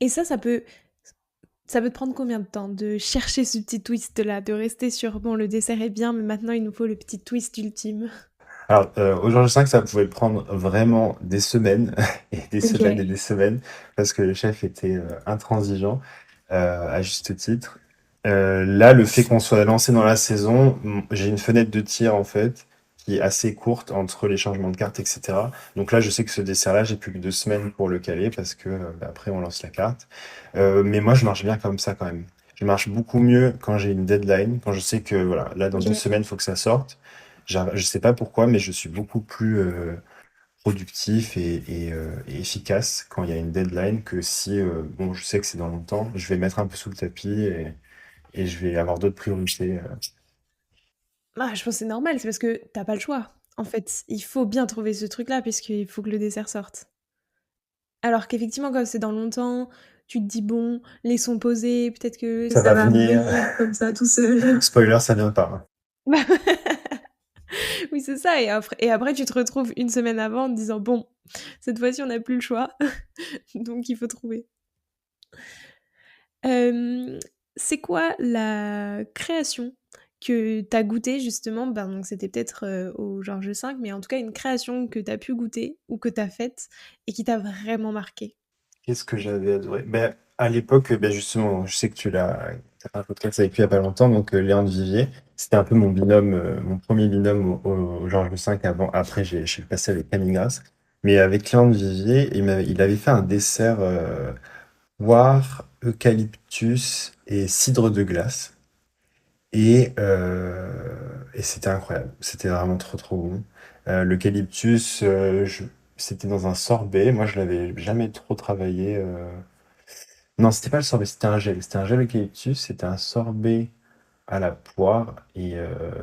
Et ça peut te prendre combien de temps de chercher ce petit twist-là, de rester sur bon, le dessert est bien, mais maintenant il nous faut le petit twist ultime? Alors, au Georges V, ça pouvait prendre vraiment des semaines et des semaines et OK. des semaines parce que le chef était intransigeant, à juste titre. Là, le fait qu'on soit lancé dans la saison, j'ai une fenêtre de tir en fait qui est assez courte entre les changements de cartes, etc. Donc là, je sais que ce dessert-là, j'ai plus que 2 semaines pour le caler parce que bah, après on lance la carte. Mais moi, je marche bien comme ça quand même. Je marche beaucoup mieux quand j'ai une deadline, quand je sais que voilà, là dans une OK. semaine, il faut que ça sorte. Je sais pas pourquoi, mais je suis beaucoup plus productif et efficace quand il y a une deadline que si, bon, je sais que c'est dans longtemps, je vais mettre un peu sous le tapis et je vais avoir d'autres priorités. Ah, je pense que c'est normal, c'est parce que t'as pas le choix. En fait, il faut bien trouver ce truc-là puisqu'il faut que le dessert sorte. Alors qu'effectivement, quand c'est dans longtemps, tu te dis: «Bon, laissons poser, peut-être que Ça ça va va venir. venir comme ça tout seul». Spoiler, ça vient pas. Oui, c'est ça et après tu te retrouves une semaine avant en te disant: «Bon, cette fois-ci on n'a plus le choix, donc il faut trouver». Hem, c'est quoi la création que tu as goûtée justement? Ben, donc c'était peut-être, au Georges V, mais en tout cas une création que tu as pu goûter ou que tu as faite et qui t'a vraiment marquée? Qu'est-ce que j'avais adoré? Ben, à l'époque, ben justement, je sais que t'as fait un podcast avec lui il y a pas longtemps, donc Léon de Vivier, c'était un peu mon binôme, mon premier binôme au Georges V avant. Après, je suis passé avec Camille Grasse. Mais avec Léon de Vivier, il avait fait un dessert poire, eucalyptus et cidre de glace. Et c'était incroyable. C'était vraiment trop bon. L'eucalyptus, c'était dans un sorbet. Moi, je l'avais jamais trop travaillé. Non, c'était pas le sorbet, c'était un gel. C'était un gel eucalyptus. C'était un sorbet à la poire et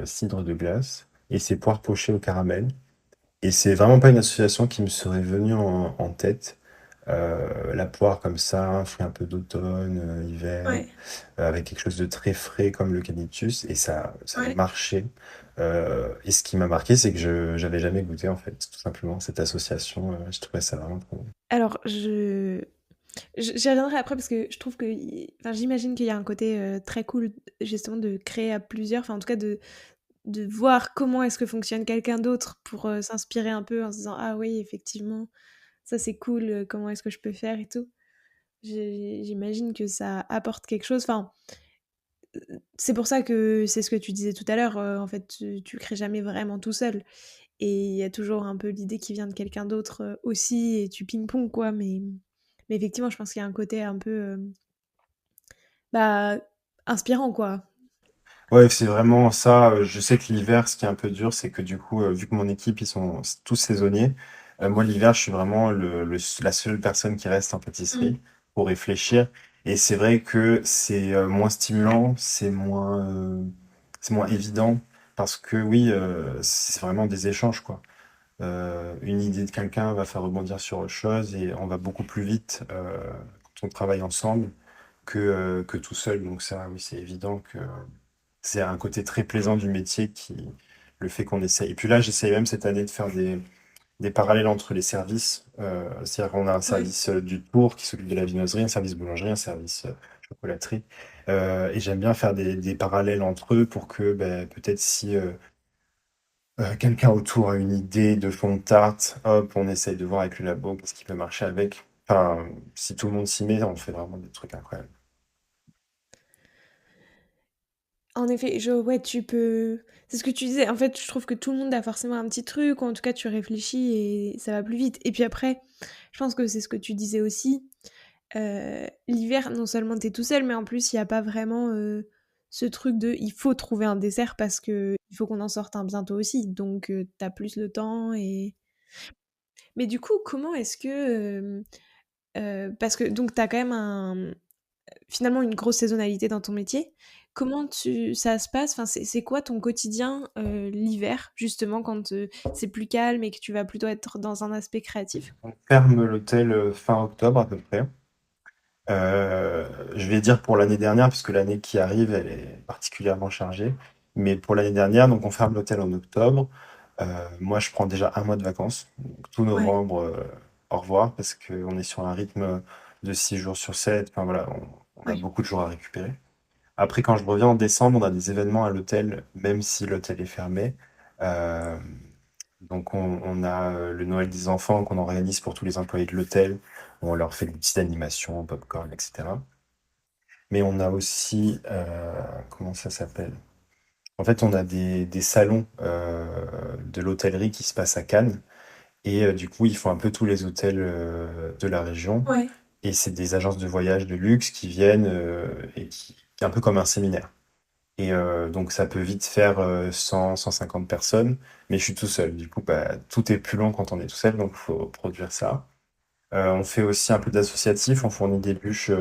cidre de glace. Et c'est poire pochée au caramel. Et c'est vraiment pas une association qui me serait venue en tête. La poire comme ça, un fruit un peu d'automne, hiver, Ouais, avec quelque chose de très frais comme l'eucalyptus, et ça a ouais. marché. Et ce qui m'a marqué, c'est que j'avais jamais goûté en fait, tout simplement, cette association. Je trouvais ça vraiment trop bon. Alors j'y reviendrai après parce que je trouve que enfin, j'imagine qu'il y a un côté, très cool justement de créer à plusieurs, enfin en tout cas de voir comment est-ce que fonctionne quelqu'un d'autre pour, s'inspirer un peu en se disant: «Ah oui effectivement, ça c'est cool, comment est-ce que je peux faire et tout?» J'imagine que ça apporte quelque chose, enfin, c'est pour ça que c'est ce que tu disais tout à l'heure, en fait, tu crées jamais vraiment tout seul et il y a toujours un peu l'idée qui vient de quelqu'un d'autre, aussi et tu ping-pong quoi, mais effectivement, je pense qu'il y a un côté un peu, bah, inspirant quoi. Ouais, c'est vraiment ça. Je sais que l'hiver, ce qui est un peu dur, c'est que du coup, vu que mon équipe, ils sont tous saisonniers, moi, l'hiver, je suis vraiment la seule personne qui reste en Mm. pâtisserie pour réfléchir. Et c'est vrai que c'est moins stimulant, c'est moins évident, parce que oui, c'est vraiment des échanges, quoi. Une idée de quelqu'un va faire rebondir sur autre chose et on va beaucoup plus vite quand on travaille ensemble que tout seul. Donc ça, oui, c'est évident que c'est un côté très plaisant du métier qui le fait qu'on essaye. Et puis là, j'essaye même cette année de faire des parallèles entre les services. C'est-à-dire qu'on a un Ouais. service du tour qui s'occupe de la viennoiserie, un service boulangerie, un service chocolaterie. Et j'aime bien faire des parallèles entre eux pour que ben, peut-être si quelqu'un autour a une idée de fond de tarte, hop, on essaye de voir avec le labo ce qui peut marcher avec. Enfin, si tout le monde s'y met, on fait vraiment des trucs incroyables. En effet, ouais, tu peux. C'est ce que tu disais. En fait, je trouve que tout le monde a forcément un petit truc, ou en tout cas, tu réfléchis et ça va plus vite. Et puis après, je pense que c'est ce que tu disais aussi. L'hiver, non seulement t'es tout seul, mais en plus, il n'y a pas vraiment ce truc de il faut trouver un dessert parce que il faut qu'on en sorte un bientôt aussi. Donc, t'as plus le temps et. Mais du coup, comment est-ce que. Parce que donc, t'as quand même finalement une grosse saisonnalité dans ton métier. Comment ça se passe? Enfin, c'est quoi ton quotidien l'hiver, justement, quand c'est plus calme et que tu vas plutôt être dans un aspect créatif? On ferme l'hôtel fin octobre à peu près. Euh, je vais dire pour l'année dernière, puisque l'année qui arrive, elle est particulièrement chargée. Mais pour l'année dernière, donc on ferme l'hôtel en octobre. Moi, je prends déjà un mois de vacances. Donc, tout Ouais. novembre, au revoir, parce qu'on est sur un rythme de 6 jours sur 7. Enfin voilà, on a Ouais. beaucoup de jours à récupérer. Après, quand je reviens en décembre, on a des événements à l'hôtel, même si l'hôtel est fermé. Euh, donc, on a le Noël des enfants qu'on organise pour tous les employés de l'hôtel. On leur fait des petites animations, popcorn, etc. Mais on a aussi, comment ça s'appelle? En fait, on a des salons de l'hôtellerie qui se passent à Cannes. Et du coup, ils font un peu tous les hôtels de la région. Ouais. Et c'est des agences de voyage de luxe qui viennent et qui, un peu comme un séminaire. Et donc, ça peut vite faire 100, 150 personnes, mais je suis tout seul. Du coup, bah, tout est plus long quand on est tout seul, donc il faut produire ça. On fait aussi un peu d'associatif, on fournit des bûches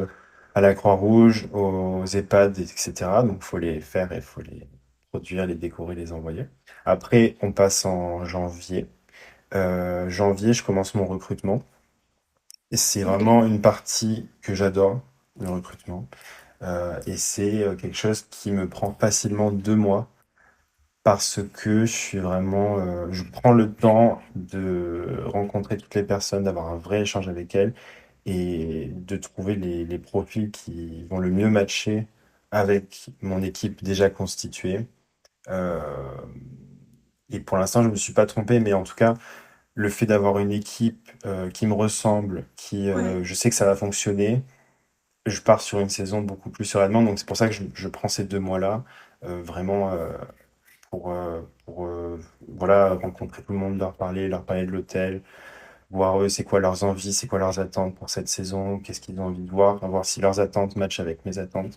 à la Croix-Rouge, aux EHPAD, etc. Donc, il faut les faire et il faut les produire, les décorer, les envoyer. Après, on passe en janvier. Janvier, je commence mon recrutement. Et c'est Ok. vraiment une partie que j'adore, le recrutement. Et c'est quelque chose qui me prend facilement 2 mois parce que je suis vraiment, je prends le temps de rencontrer toutes les personnes, d'avoir un vrai échange avec elles et de trouver les profils qui vont le mieux matcher avec mon équipe déjà constituée. Euh, et pour l'instant, je me suis pas trompé, mais en tout cas, le fait d'avoir une équipe qui me ressemble, Ouais. je sais que ça va fonctionner, je pars sur une saison beaucoup plus sereinement. Donc c'est pour ça que je prends ces 2 mois-là, vraiment pour voilà, rencontrer tout le monde, leur parler de l'hôtel, voir eux, c'est quoi leurs envies, c'est quoi leurs attentes pour cette saison, qu'est-ce qu'ils ont envie de voir, voir si leurs attentes matchent avec mes attentes.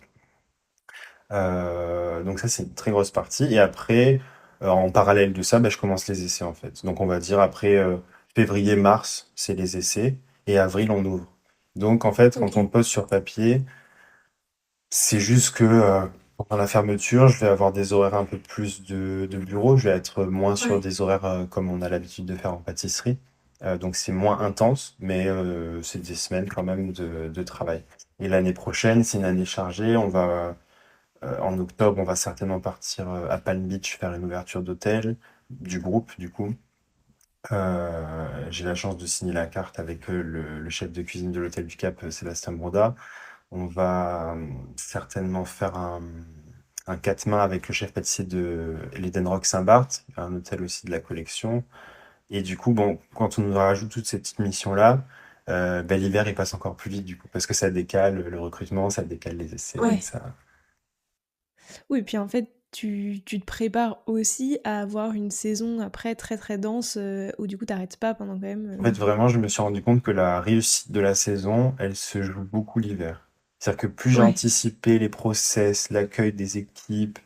Donc ça, c'est une très grosse partie. Et après, en parallèle de ça, bah, je commence les essais en fait. Donc on va dire après février, mars, c'est les essais, et avril, on ouvre. Donc en fait, quand on Ok. pose sur papier, c'est juste que pendant la fermeture, je vais avoir des horaires un peu plus de bureau. Je vais être moins sur Ouais. des horaires comme on a l'habitude de faire en pâtisserie. Donc c'est moins intense, mais c'est des semaines quand même de travail. Et l'année prochaine, c'est une année chargée. En octobre, on va certainement partir à Palm Beach faire une ouverture d'hôtel du groupe, du coup. J'ai la chance de signer la carte avec le chef de cuisine de l'hôtel du Cap, Sébastien Broda. On va certainement faire un 4 mains avec le chef pâtissier de l'Eden Rock Saint-Barth, un hôtel aussi de la collection. Et du coup, bon, quand on nous rajoute toutes ces petites missions-là, ben, l'hiver, il passe encore plus vite, du coup, parce que ça décale le recrutement, ça décale les essais, Ouais. ça. Oui, puis en fait, tu te prépares aussi à avoir une saison après très très dense où du coup t'arrêtes pas pendant quand même. En fait, vraiment, je me suis rendu compte que la réussite de la saison, elle se joue beaucoup l'hiver. C'est-à-dire que plus j'ai Ouais. anticipé les process, l'accueil des équipes,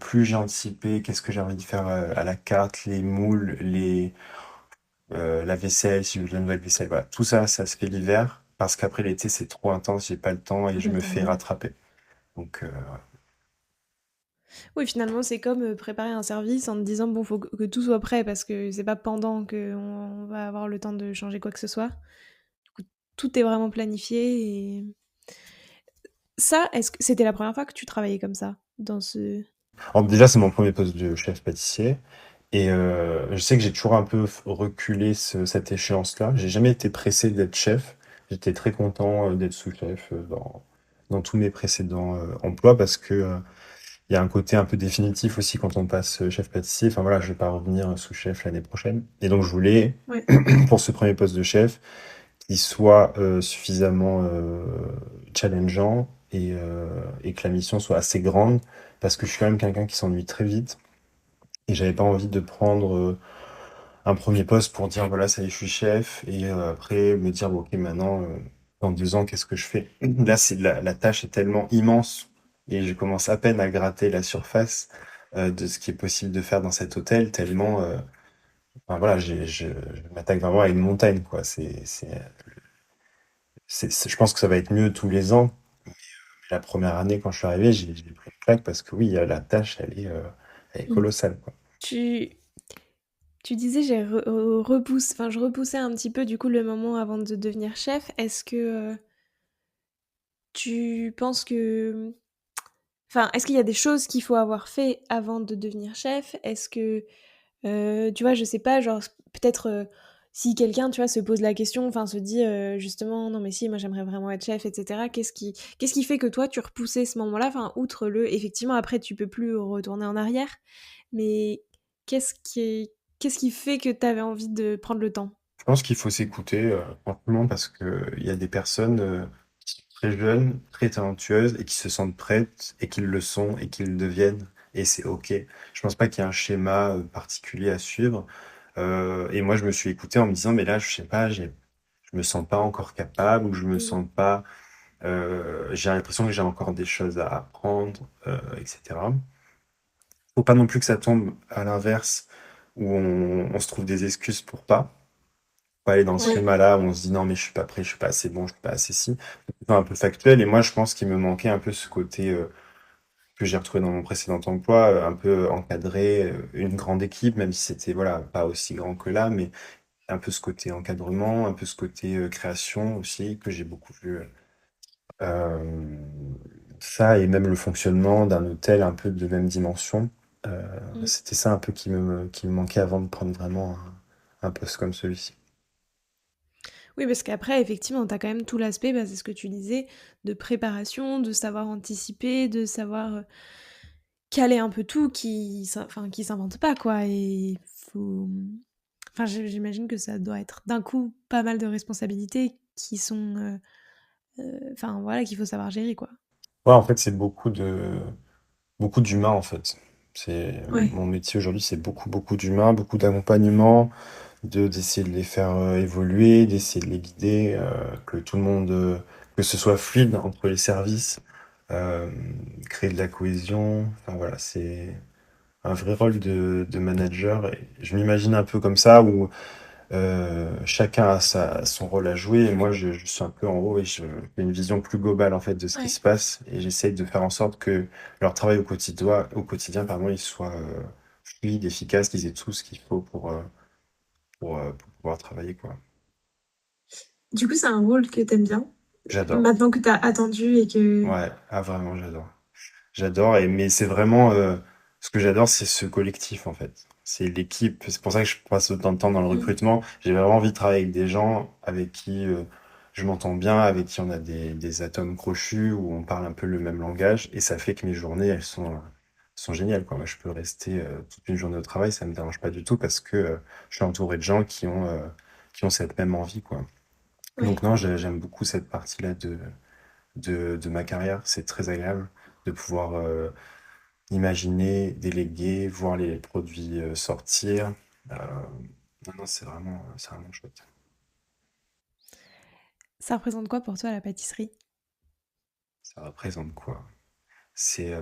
plus j'ai anticipé qu'est-ce que j'ai envie de faire à la carte, les moules, la vaisselle, si je veux de la nouvelle vaisselle, voilà. Tout ça, ça se fait l'hiver parce qu'après l'été, c'est trop intense, j'ai pas le temps et je me fais Totalement. rattraper. Donc, Oui, finalement, c'est comme préparer un service en te disant, bon, faut que tout soit prêt parce que c'est pas pendant qu'on va avoir le temps de changer quoi que ce soit. Du coup, tout est vraiment planifié et ça, est-ce que c'était la première fois que tu travaillais comme ça dans ce... alors déjà, c'est mon premier poste de chef pâtissier. Et je sais que j'ai toujours un peu reculé cette échéance-là. J'ai jamais été pressé d'être chef. J'étais très content d'être sous-chef dans tous mes précédents emplois parce que il y a un côté un peu définitif aussi quand on passe chef pâtissier. Enfin voilà, je vais pas revenir sous-chef l'année prochaine. Et donc je voulais, Ouais. pour ce premier poste de chef, qu'il soit suffisamment challengeant et que la mission soit assez grande parce que je suis quand même quelqu'un qui s'ennuie très vite. Et j'avais pas envie de prendre un premier poste pour dire voilà, ça y est, je suis chef, et après me dire bon, ok, maintenant, dans 2 ans, qu'est-ce que je fais? Là, la tâche est tellement immense et je commence à peine à gratter la surface de ce qui est possible de faire dans cet hôtel, tellement, enfin, voilà, je m'attaque vraiment à une montagne, quoi. Je pense que ça va être mieux tous les ans. La première année, quand je suis arrivé, j'ai pris une claque parce que oui, la tâche, elle est Mm. colossale, quoi. Tu, tu disais, enfin, je repoussais un petit peu du coup le moment avant de devenir chef. Est-ce que tu penses que... Enfin, est-ce qu'il y a des choses qu'il faut avoir fait avant de devenir chef? Est-ce que tu vois, je sais pas, genre, peut-être, si quelqu'un, tu vois, se pose la question, enfin, se dit, justement: «Non, mais si, moi, j'aimerais vraiment être chef» et cetera. Qu'est-ce qui fait que toi, tu repoussais ce moment-là? Enfin, outre le effectivement, après, tu peux plus retourner en arrière, mais qu'est-ce qui fait que tu avais envie de prendre le temps? Je pense qu'il faut s'écouter, franchement, parce que il y a des personnes qui sont très jeunes, très talentueuses et qui se sentent prêtes et qui le sont et qui le deviennent et c'est OK. Je pense pas qu'il y ait un schéma particulier à suivre. Et moi, je me suis écouté en me disant, mais là, je sais pas, je me sens pas encore capable ou je me Mmh. sens pas, j'ai l'impression que j'ai encore des choses à apprendre, etc. Faut pas non plus que ça tombe à l'inverse où on se trouve des excuses pour pas aller dans ce Ouais. schéma-là où on se dit non mais je suis pas prêt, je suis pas assez bon, je suis pas assez si. C'est un peu factuel et moi je pense qu'il me manquait un peu ce côté que j'ai retrouvé dans mon précédent emploi, un peu encadré, une grande équipe, même si c'était voilà pas aussi grand que là, mais un peu ce côté encadrement, un peu ce côté création aussi que j'ai beaucoup vu. Euh, Ça et même le fonctionnement d'un hôtel un peu de même dimension, Mmh. c'était ça un peu qui me manquait avant de prendre vraiment un poste comme celui-ci. Oui, parce qu'après, effectivement, tu as quand même tout l'aspect, bah, c'est ce que tu disais, de préparation, de savoir anticiper, de savoir, caler un peu tout enfin, qui s'invente pas, quoi et faut enfin, j'imagine que ça doit être d'un coup pas mal de responsabilités qui sont, enfin, voilà, qu'il faut savoir gérer, quoi. Ouais, en fait, c'est beaucoup d'humains, en fait. Ouais. Mon métier aujourd'hui, c'est beaucoup d'humains, beaucoup d'accompagnement, d'essayer de les faire évoluer, d'essayer de les guider, que tout le monde, que ce soit fluide entre les services, euh, créer de la cohésion. Enfin voilà, c'est un vrai rôle de manager. Et je m'imagine un peu comme ça, où chacun a son rôle à jouer et moi je suis un peu en haut et j'ai une vision plus globale en fait de ce qui Ouais. se passe et j'essaye de faire en sorte que leur travail au quotidien pardon, il soit fluide, efficace, qu'ils aient tout ce qu'il faut pour pouvoir travailler quoi. Du coup, c'est un rôle que t'aimes bien, J'adore. maintenant que t'as attendu et que... Ouais, ah vraiment j'adore. J'adore, mais c'est vraiment ce que j'adore, c'est ce collectif en fait. C'est l'équipe. C'est pour ça que je passe autant de temps dans le Mm. recrutement. J'ai vraiment envie de travailler avec des gens avec qui je m'entends bien, avec qui on a des atomes crochus, où on parle un peu le même langage, et ça fait que mes journées, elles sont géniales, quoi. Moi, je peux rester toute une journée au travail, ça me dérange pas du tout parce que je suis entouré de gens qui ont cette même envie, quoi. Ouais. Donc non, j'aime beaucoup cette partie-là de ma carrière. C'est très agréable de pouvoir imaginer, déléguer, voir les produits sortir. Euh, non, non, c'est vraiment chouette. Ça représente quoi pour toi, la pâtisserie? Ça représente quoi? C'est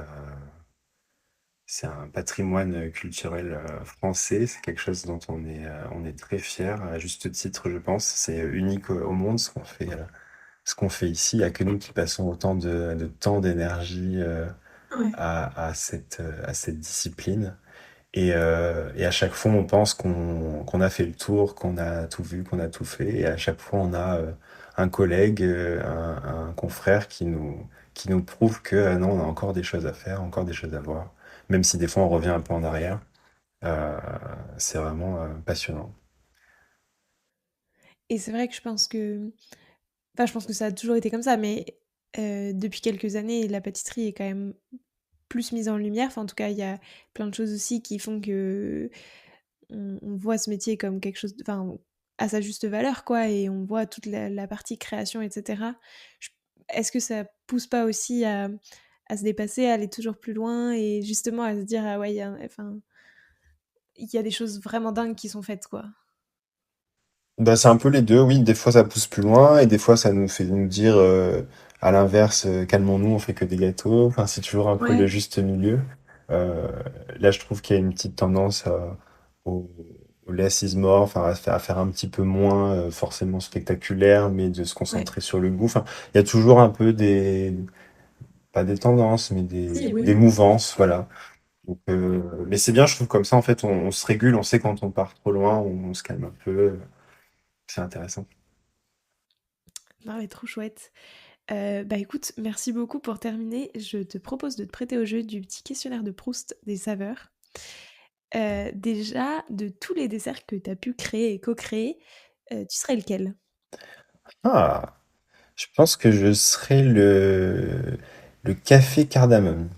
c'est un patrimoine culturel français. C'est quelque chose dont on est très fier, à juste titre, je pense. C'est unique au monde ce qu'on fait ici. Il n'y a que nous qui passons autant de temps, d'énergie Ouais. à cette discipline. Et à chaque fois, on pense qu'on a fait le tour, qu'on a tout vu, qu'on a tout fait. Et à chaque fois, on a un collègue, un confrère qui nous prouve que non, on a encore des choses à faire, encore des choses à voir. Même si des fois, on revient un peu en arrière. Euh, c'est vraiment passionnant. Et c'est vrai que je pense que enfin, je pense que ça a toujours été comme ça, mais depuis quelques années, la pâtisserie est quand même plus mise en lumière. Enfin, en tout cas, il y a plein de choses aussi qui font que on voit ce métier comme quelque chose enfin, à sa juste valeur, quoi, et on voit toute la partie création, et cetera. Je Est-ce que ça pousse pas aussi à se dépasser, à aller toujours plus loin et justement à se dire: «Ah ouais, il y a des choses vraiment dingues qui sont faites, quoi». Bah, c'est un peu les deux, oui. Des fois, ça pousse plus loin et des fois, ça nous fait nous dire, à l'inverse, calmons-nous, on fait que des gâteaux. Enfin, c'est toujours un peu le Ouais. juste milieu. Euh, Là, je trouve qu'il y a une petite tendance au, au less is more, enfin, à faire un petit peu moins forcément spectaculaire, mais de se Ouais. concentrer sur le goût. Enfin, il y a toujours un peu pas des tendances, mais Si, des oui. mouvances, voilà. Donc, mais c'est bien, je trouve, comme ça, en fait, on se régule, on sait quand on part trop loin, on se calme un peu. C'est intéressant. Non, mais trop chouette. Bah, écoute, merci beaucoup pour terminer. Je te propose de te prêter au jeu du petit questionnaire de Proust des saveurs. Déjà, de tous les desserts que tu as pu créer et co-créer, tu serais lequel? Ah! Je pense que je serais le café cardamome.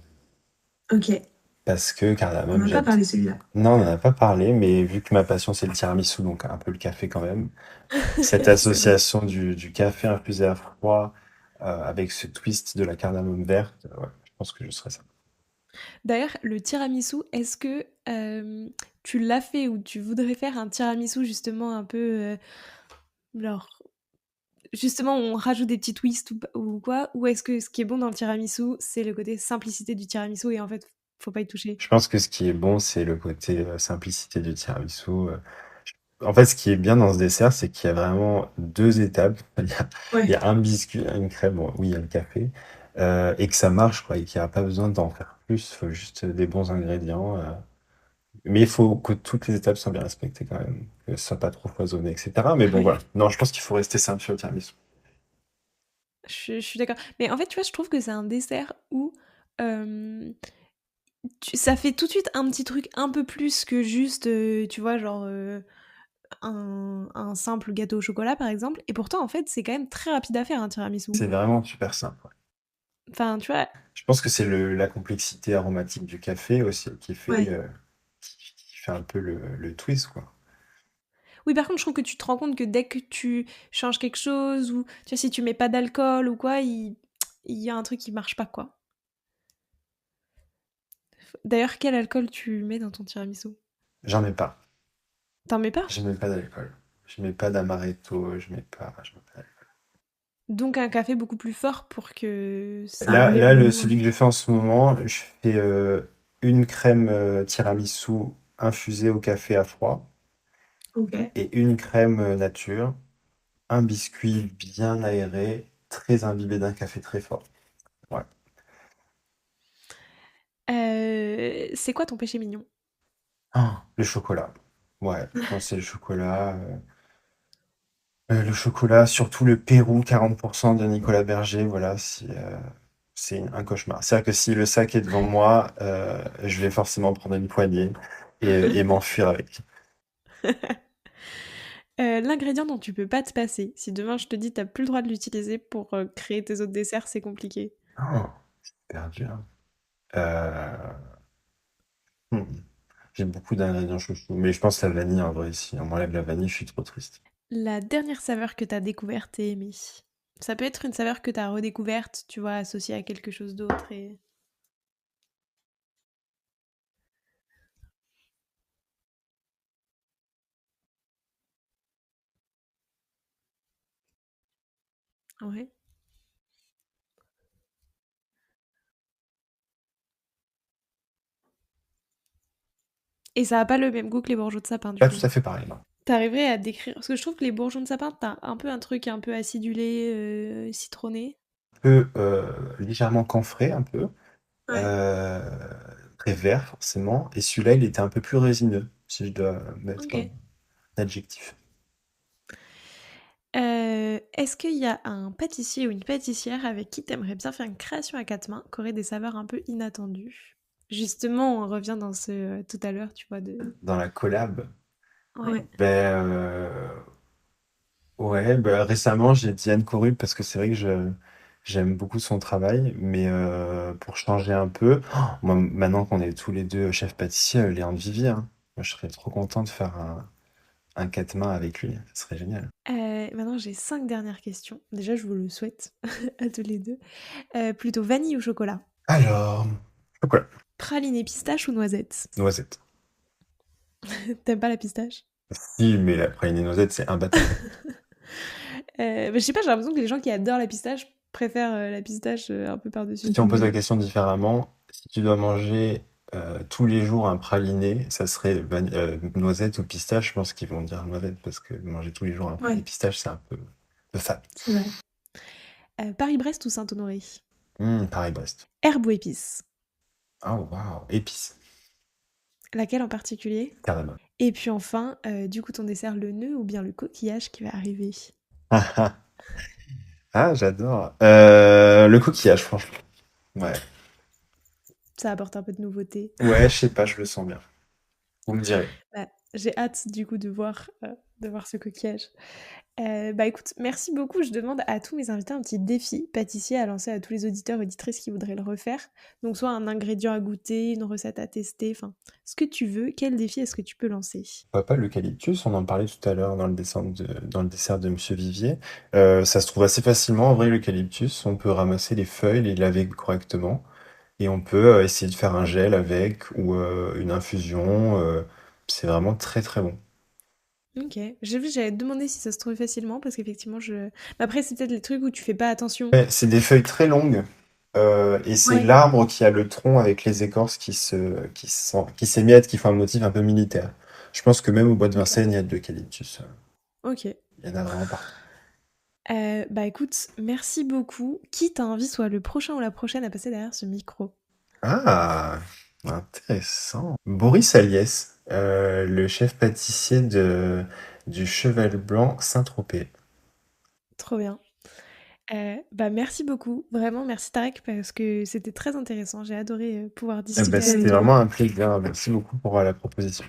Ok. Parce que On cardamome, n'a pas parlé celui-là. non, on n'en a pas parlé, mais vu que ma passion c'est le tiramisu, donc un peu le café quand même, cette C'est vrai. association du café infusé à froid avec ce twist de la cardamome verte, ouais, je pense que je serais ça. D'ailleurs, le tiramisu, est-ce que, tu l'as fait ou tu voudrais faire un tiramisu justement un peu, genre justement on rajoute des petits twists ou quoi? Ou est-ce que ce qui est bon dans le tiramisu, c'est le côté simplicité du tiramisu et en fait, faut pas y toucher? Je pense que ce qui est bon, c'est le côté simplicité du tiramisu. En fait, ce qui est bien dans ce dessert, c'est qu'il y a vraiment deux étapes. Il y Ouais. a un biscuit, une crème, bon, oui, il y a le café, et que ça marche, quoi, et qu'il n'y a pas besoin d'en faire plus. Il faut juste des bons ingrédients. Mais il faut que toutes les étapes soient bien respectées quand même, que ce soit pas trop foisonné, etc. Mais bon, Ouais, voilà. Non, je pense qu'il faut rester simple sur le tiramisu. je suis d'accord. Mais en fait, tu vois, je trouve que c'est un dessert où, hem, ça fait tout de suite un petit truc un peu plus que juste, tu vois, genre, un simple gâteau au chocolat, par exemple et pourtant, en fait, c'est quand même très rapide à faire un tiramisu. C'est vraiment super simple. Ouais. Enfin, tu vois? Je pense que c'est la complexité aromatique du café aussi Ouais. qui fait un peu le twist, quoi. Oui, par contre, je trouve que tu te rends compte que dès que tu changes quelque chose ou tu vois, si tu mets pas d'alcool ou quoi, il y a un truc qui marche pas, quoi. D'ailleurs, quel alcool tu mets dans ton tiramisu? J'en ai pas. Tu mets pas? Je mets pas d'alcool. Je mets pas d'amaretto, je mets pas Donc un café beaucoup plus fort pour que ça Ça là, enlève le goût un celui que peu. je fais en ce moment, je fais une crème tiramisu infusée au café à froid Ok. et une crème nature, un biscuit bien aéré, très imbibé d'un café très fort. Ouais. C'est quoi ton péché mignon? Ah, le chocolat. Ouais, je pense que c'est le chocolat. Le chocolat, surtout le Pérou, 40% de Nicolas Berger, voilà, c'est un cauchemar. C'est-à-dire que si le sac est devant moi, je vais forcément prendre une poignée et m'enfuir avec. L'ingrédient dont tu peux pas te passer, si demain je te dis: «Tu plus le droit de l'utiliser pour, créer tes autres desserts», c'est compliqué. Oh, perdu, hein. Euh, hmm. J'ai beaucoup d'ingrédients chouchous, mais je pense la vanille en vrai, si on m'enlève la vanille, je suis trop triste. La dernière saveur que tu as découverte et aimée? Ça peut être une saveur que tu as redécouverte, tu vois, associée à quelque chose d'autre et ouais. Et ça a pas le même goût que les bourgeons de sapin, du Pas coup. tout à fait pareil, non. T'arriverais à décrire... Parce que je trouve que les bourgeons de sapin, t'as un peu un truc un peu acidulé, citronné. Un peu légèrement camphré, un peu. Ouais. Très vert, forcément. Et celui-là, il était un peu plus résineux, si je dois mettre Ok. un adjectif. Est-ce qu'il y a un pâtissier ou une pâtissière avec qui t'aimerais bien faire une création à quatre mains qui aurait des saveurs un peu inattendues? Justement, on revient dans ce tout à l'heure, tu vois, de... Dans la collab, Ouais. ouais, récemment, j'ai dit Anne Corrub parce que c'est vrai que j'aime beaucoup son travail, mais pour changer un peu, moi, maintenant qu'on est tous les deux chefs pâtissiers, Léon Vivier, hein, moi, je serais trop content de faire un quatre mains avec lui, ce serait génial. Maintenant, j'ai 5 dernières questions. Déjà, je vous le souhaite à tous les deux. Plutôt vanille ou chocolat? Alors, chocolat, Praliné pistache ou noisette? noisette. T'aimes pas la pistache? Si, mais la praline noisette, c'est imbattable. Je sais pas, j'ai l'impression que les gens qui adorent la pistache préfèrent la pistache un peu par-dessus Si on tout. pose la question différemment, si tu dois manger tous les jours un praliné, ça serait noisette ou pistache. Je pense qu'ils vont dire noisette parce que manger tous les jours un praliné Ouais. pistache, c'est un peu fade. C'est vrai. Paris-Brest ou Saint-Honoré? Paris-Brest. Herbe ou épice? Oh, waouh, épices, Laquelle en particulier? carrément. Et puis enfin, du coup, ton dessert, le nœud ou bien le coquillage qui va arriver? Ah, ah. Ah, j'adore. Le coquillage, franchement. Ouais. Ça apporte un peu de nouveauté. Ouais, je sais pas, je le sens bien. Vous me direz. Bah, j'ai hâte du coup de voir ce coquillage. Bah écoute, merci beaucoup. Je demande à tous mes invités un petit défi pâtissier à lancer à tous les auditeurs et auditrices qui voudraient le refaire. Donc soit un ingrédient à goûter, une recette à tester, enfin ce que tu veux. Quel défi est-ce que tu peux lancer? Pourquoi pas l'eucalyptus? On en parlait tout à l'heure dans le dessert de Monsieur Vivier. Ça se trouve assez facilement, en vrai, l'eucalyptus. On peut ramasser les feuilles, les laver correctement. Et on peut essayer de faire un gel avec ou une infusion. C'est vraiment très très bon. Ok. J'ai vu, j'allais te demander si ça se trouvait facilement parce qu'effectivement, je. Mais après, c'est peut-être les trucs où tu fais pas attention. Ouais, c'est des feuilles très longues. Et c'est Ouais. l'arbre qui a le tronc avec les écorces qui s'émiettent, qui font un motif un peu militaire. Je pense que même au bois de Ok. Vincennes, il y a de l'eucalyptus. Ok. Il y en a vraiment partout. Bah écoute, merci beaucoup. Qui t'a envie soit le prochain ou la prochaine à passer derrière ce micro? Ah, intéressant. Boris Aliès, le chef pâtissier du Cheval Blanc Saint-Tropez. Trop bien. Bah merci beaucoup. Vraiment, merci Tarek parce que c'était très intéressant. J'ai adoré pouvoir discuter avec C'était toi. vraiment un plaisir. Merci beaucoup pour la proposition.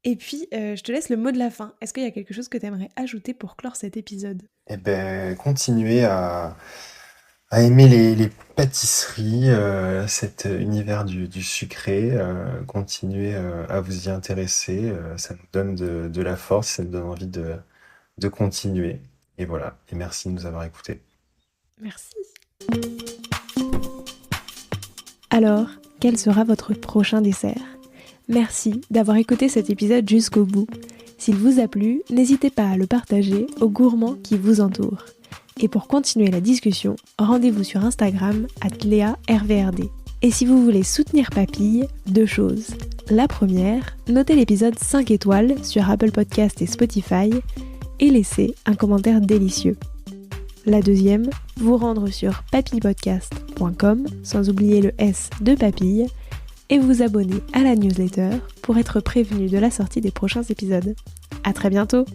Et puis, je te laisse le mot de la fin. Est-ce qu'il y a quelque chose que tu aimerais ajouter pour clore cet épisode? Eh ben, continuez à aimer les pâtisseries, cet univers du sucré. Continuez à vous y intéresser. Ça nous donne de la force, ça nous donne envie de continuer. Et voilà. Et merci de nous avoir écoutés. Merci. Alors, quel sera votre prochain dessert? Merci d'avoir écouté cet épisode jusqu'au bout. S'il vous a plu, n'hésitez pas à le partager aux gourmands qui vous entourent. Et pour continuer la discussion, rendez-vous sur Instagram @learvrd. Et si vous voulez soutenir Papille, 2 choses. La première, notez l'épisode 5 étoiles sur Apple Podcast et Spotify et laissez un commentaire délicieux. La deuxième, vous rendre sur papillepodcast.com, sans oublier le S de Papille, et vous abonner à la newsletter pour être prévenu de la sortie des prochains épisodes. À très bientôt!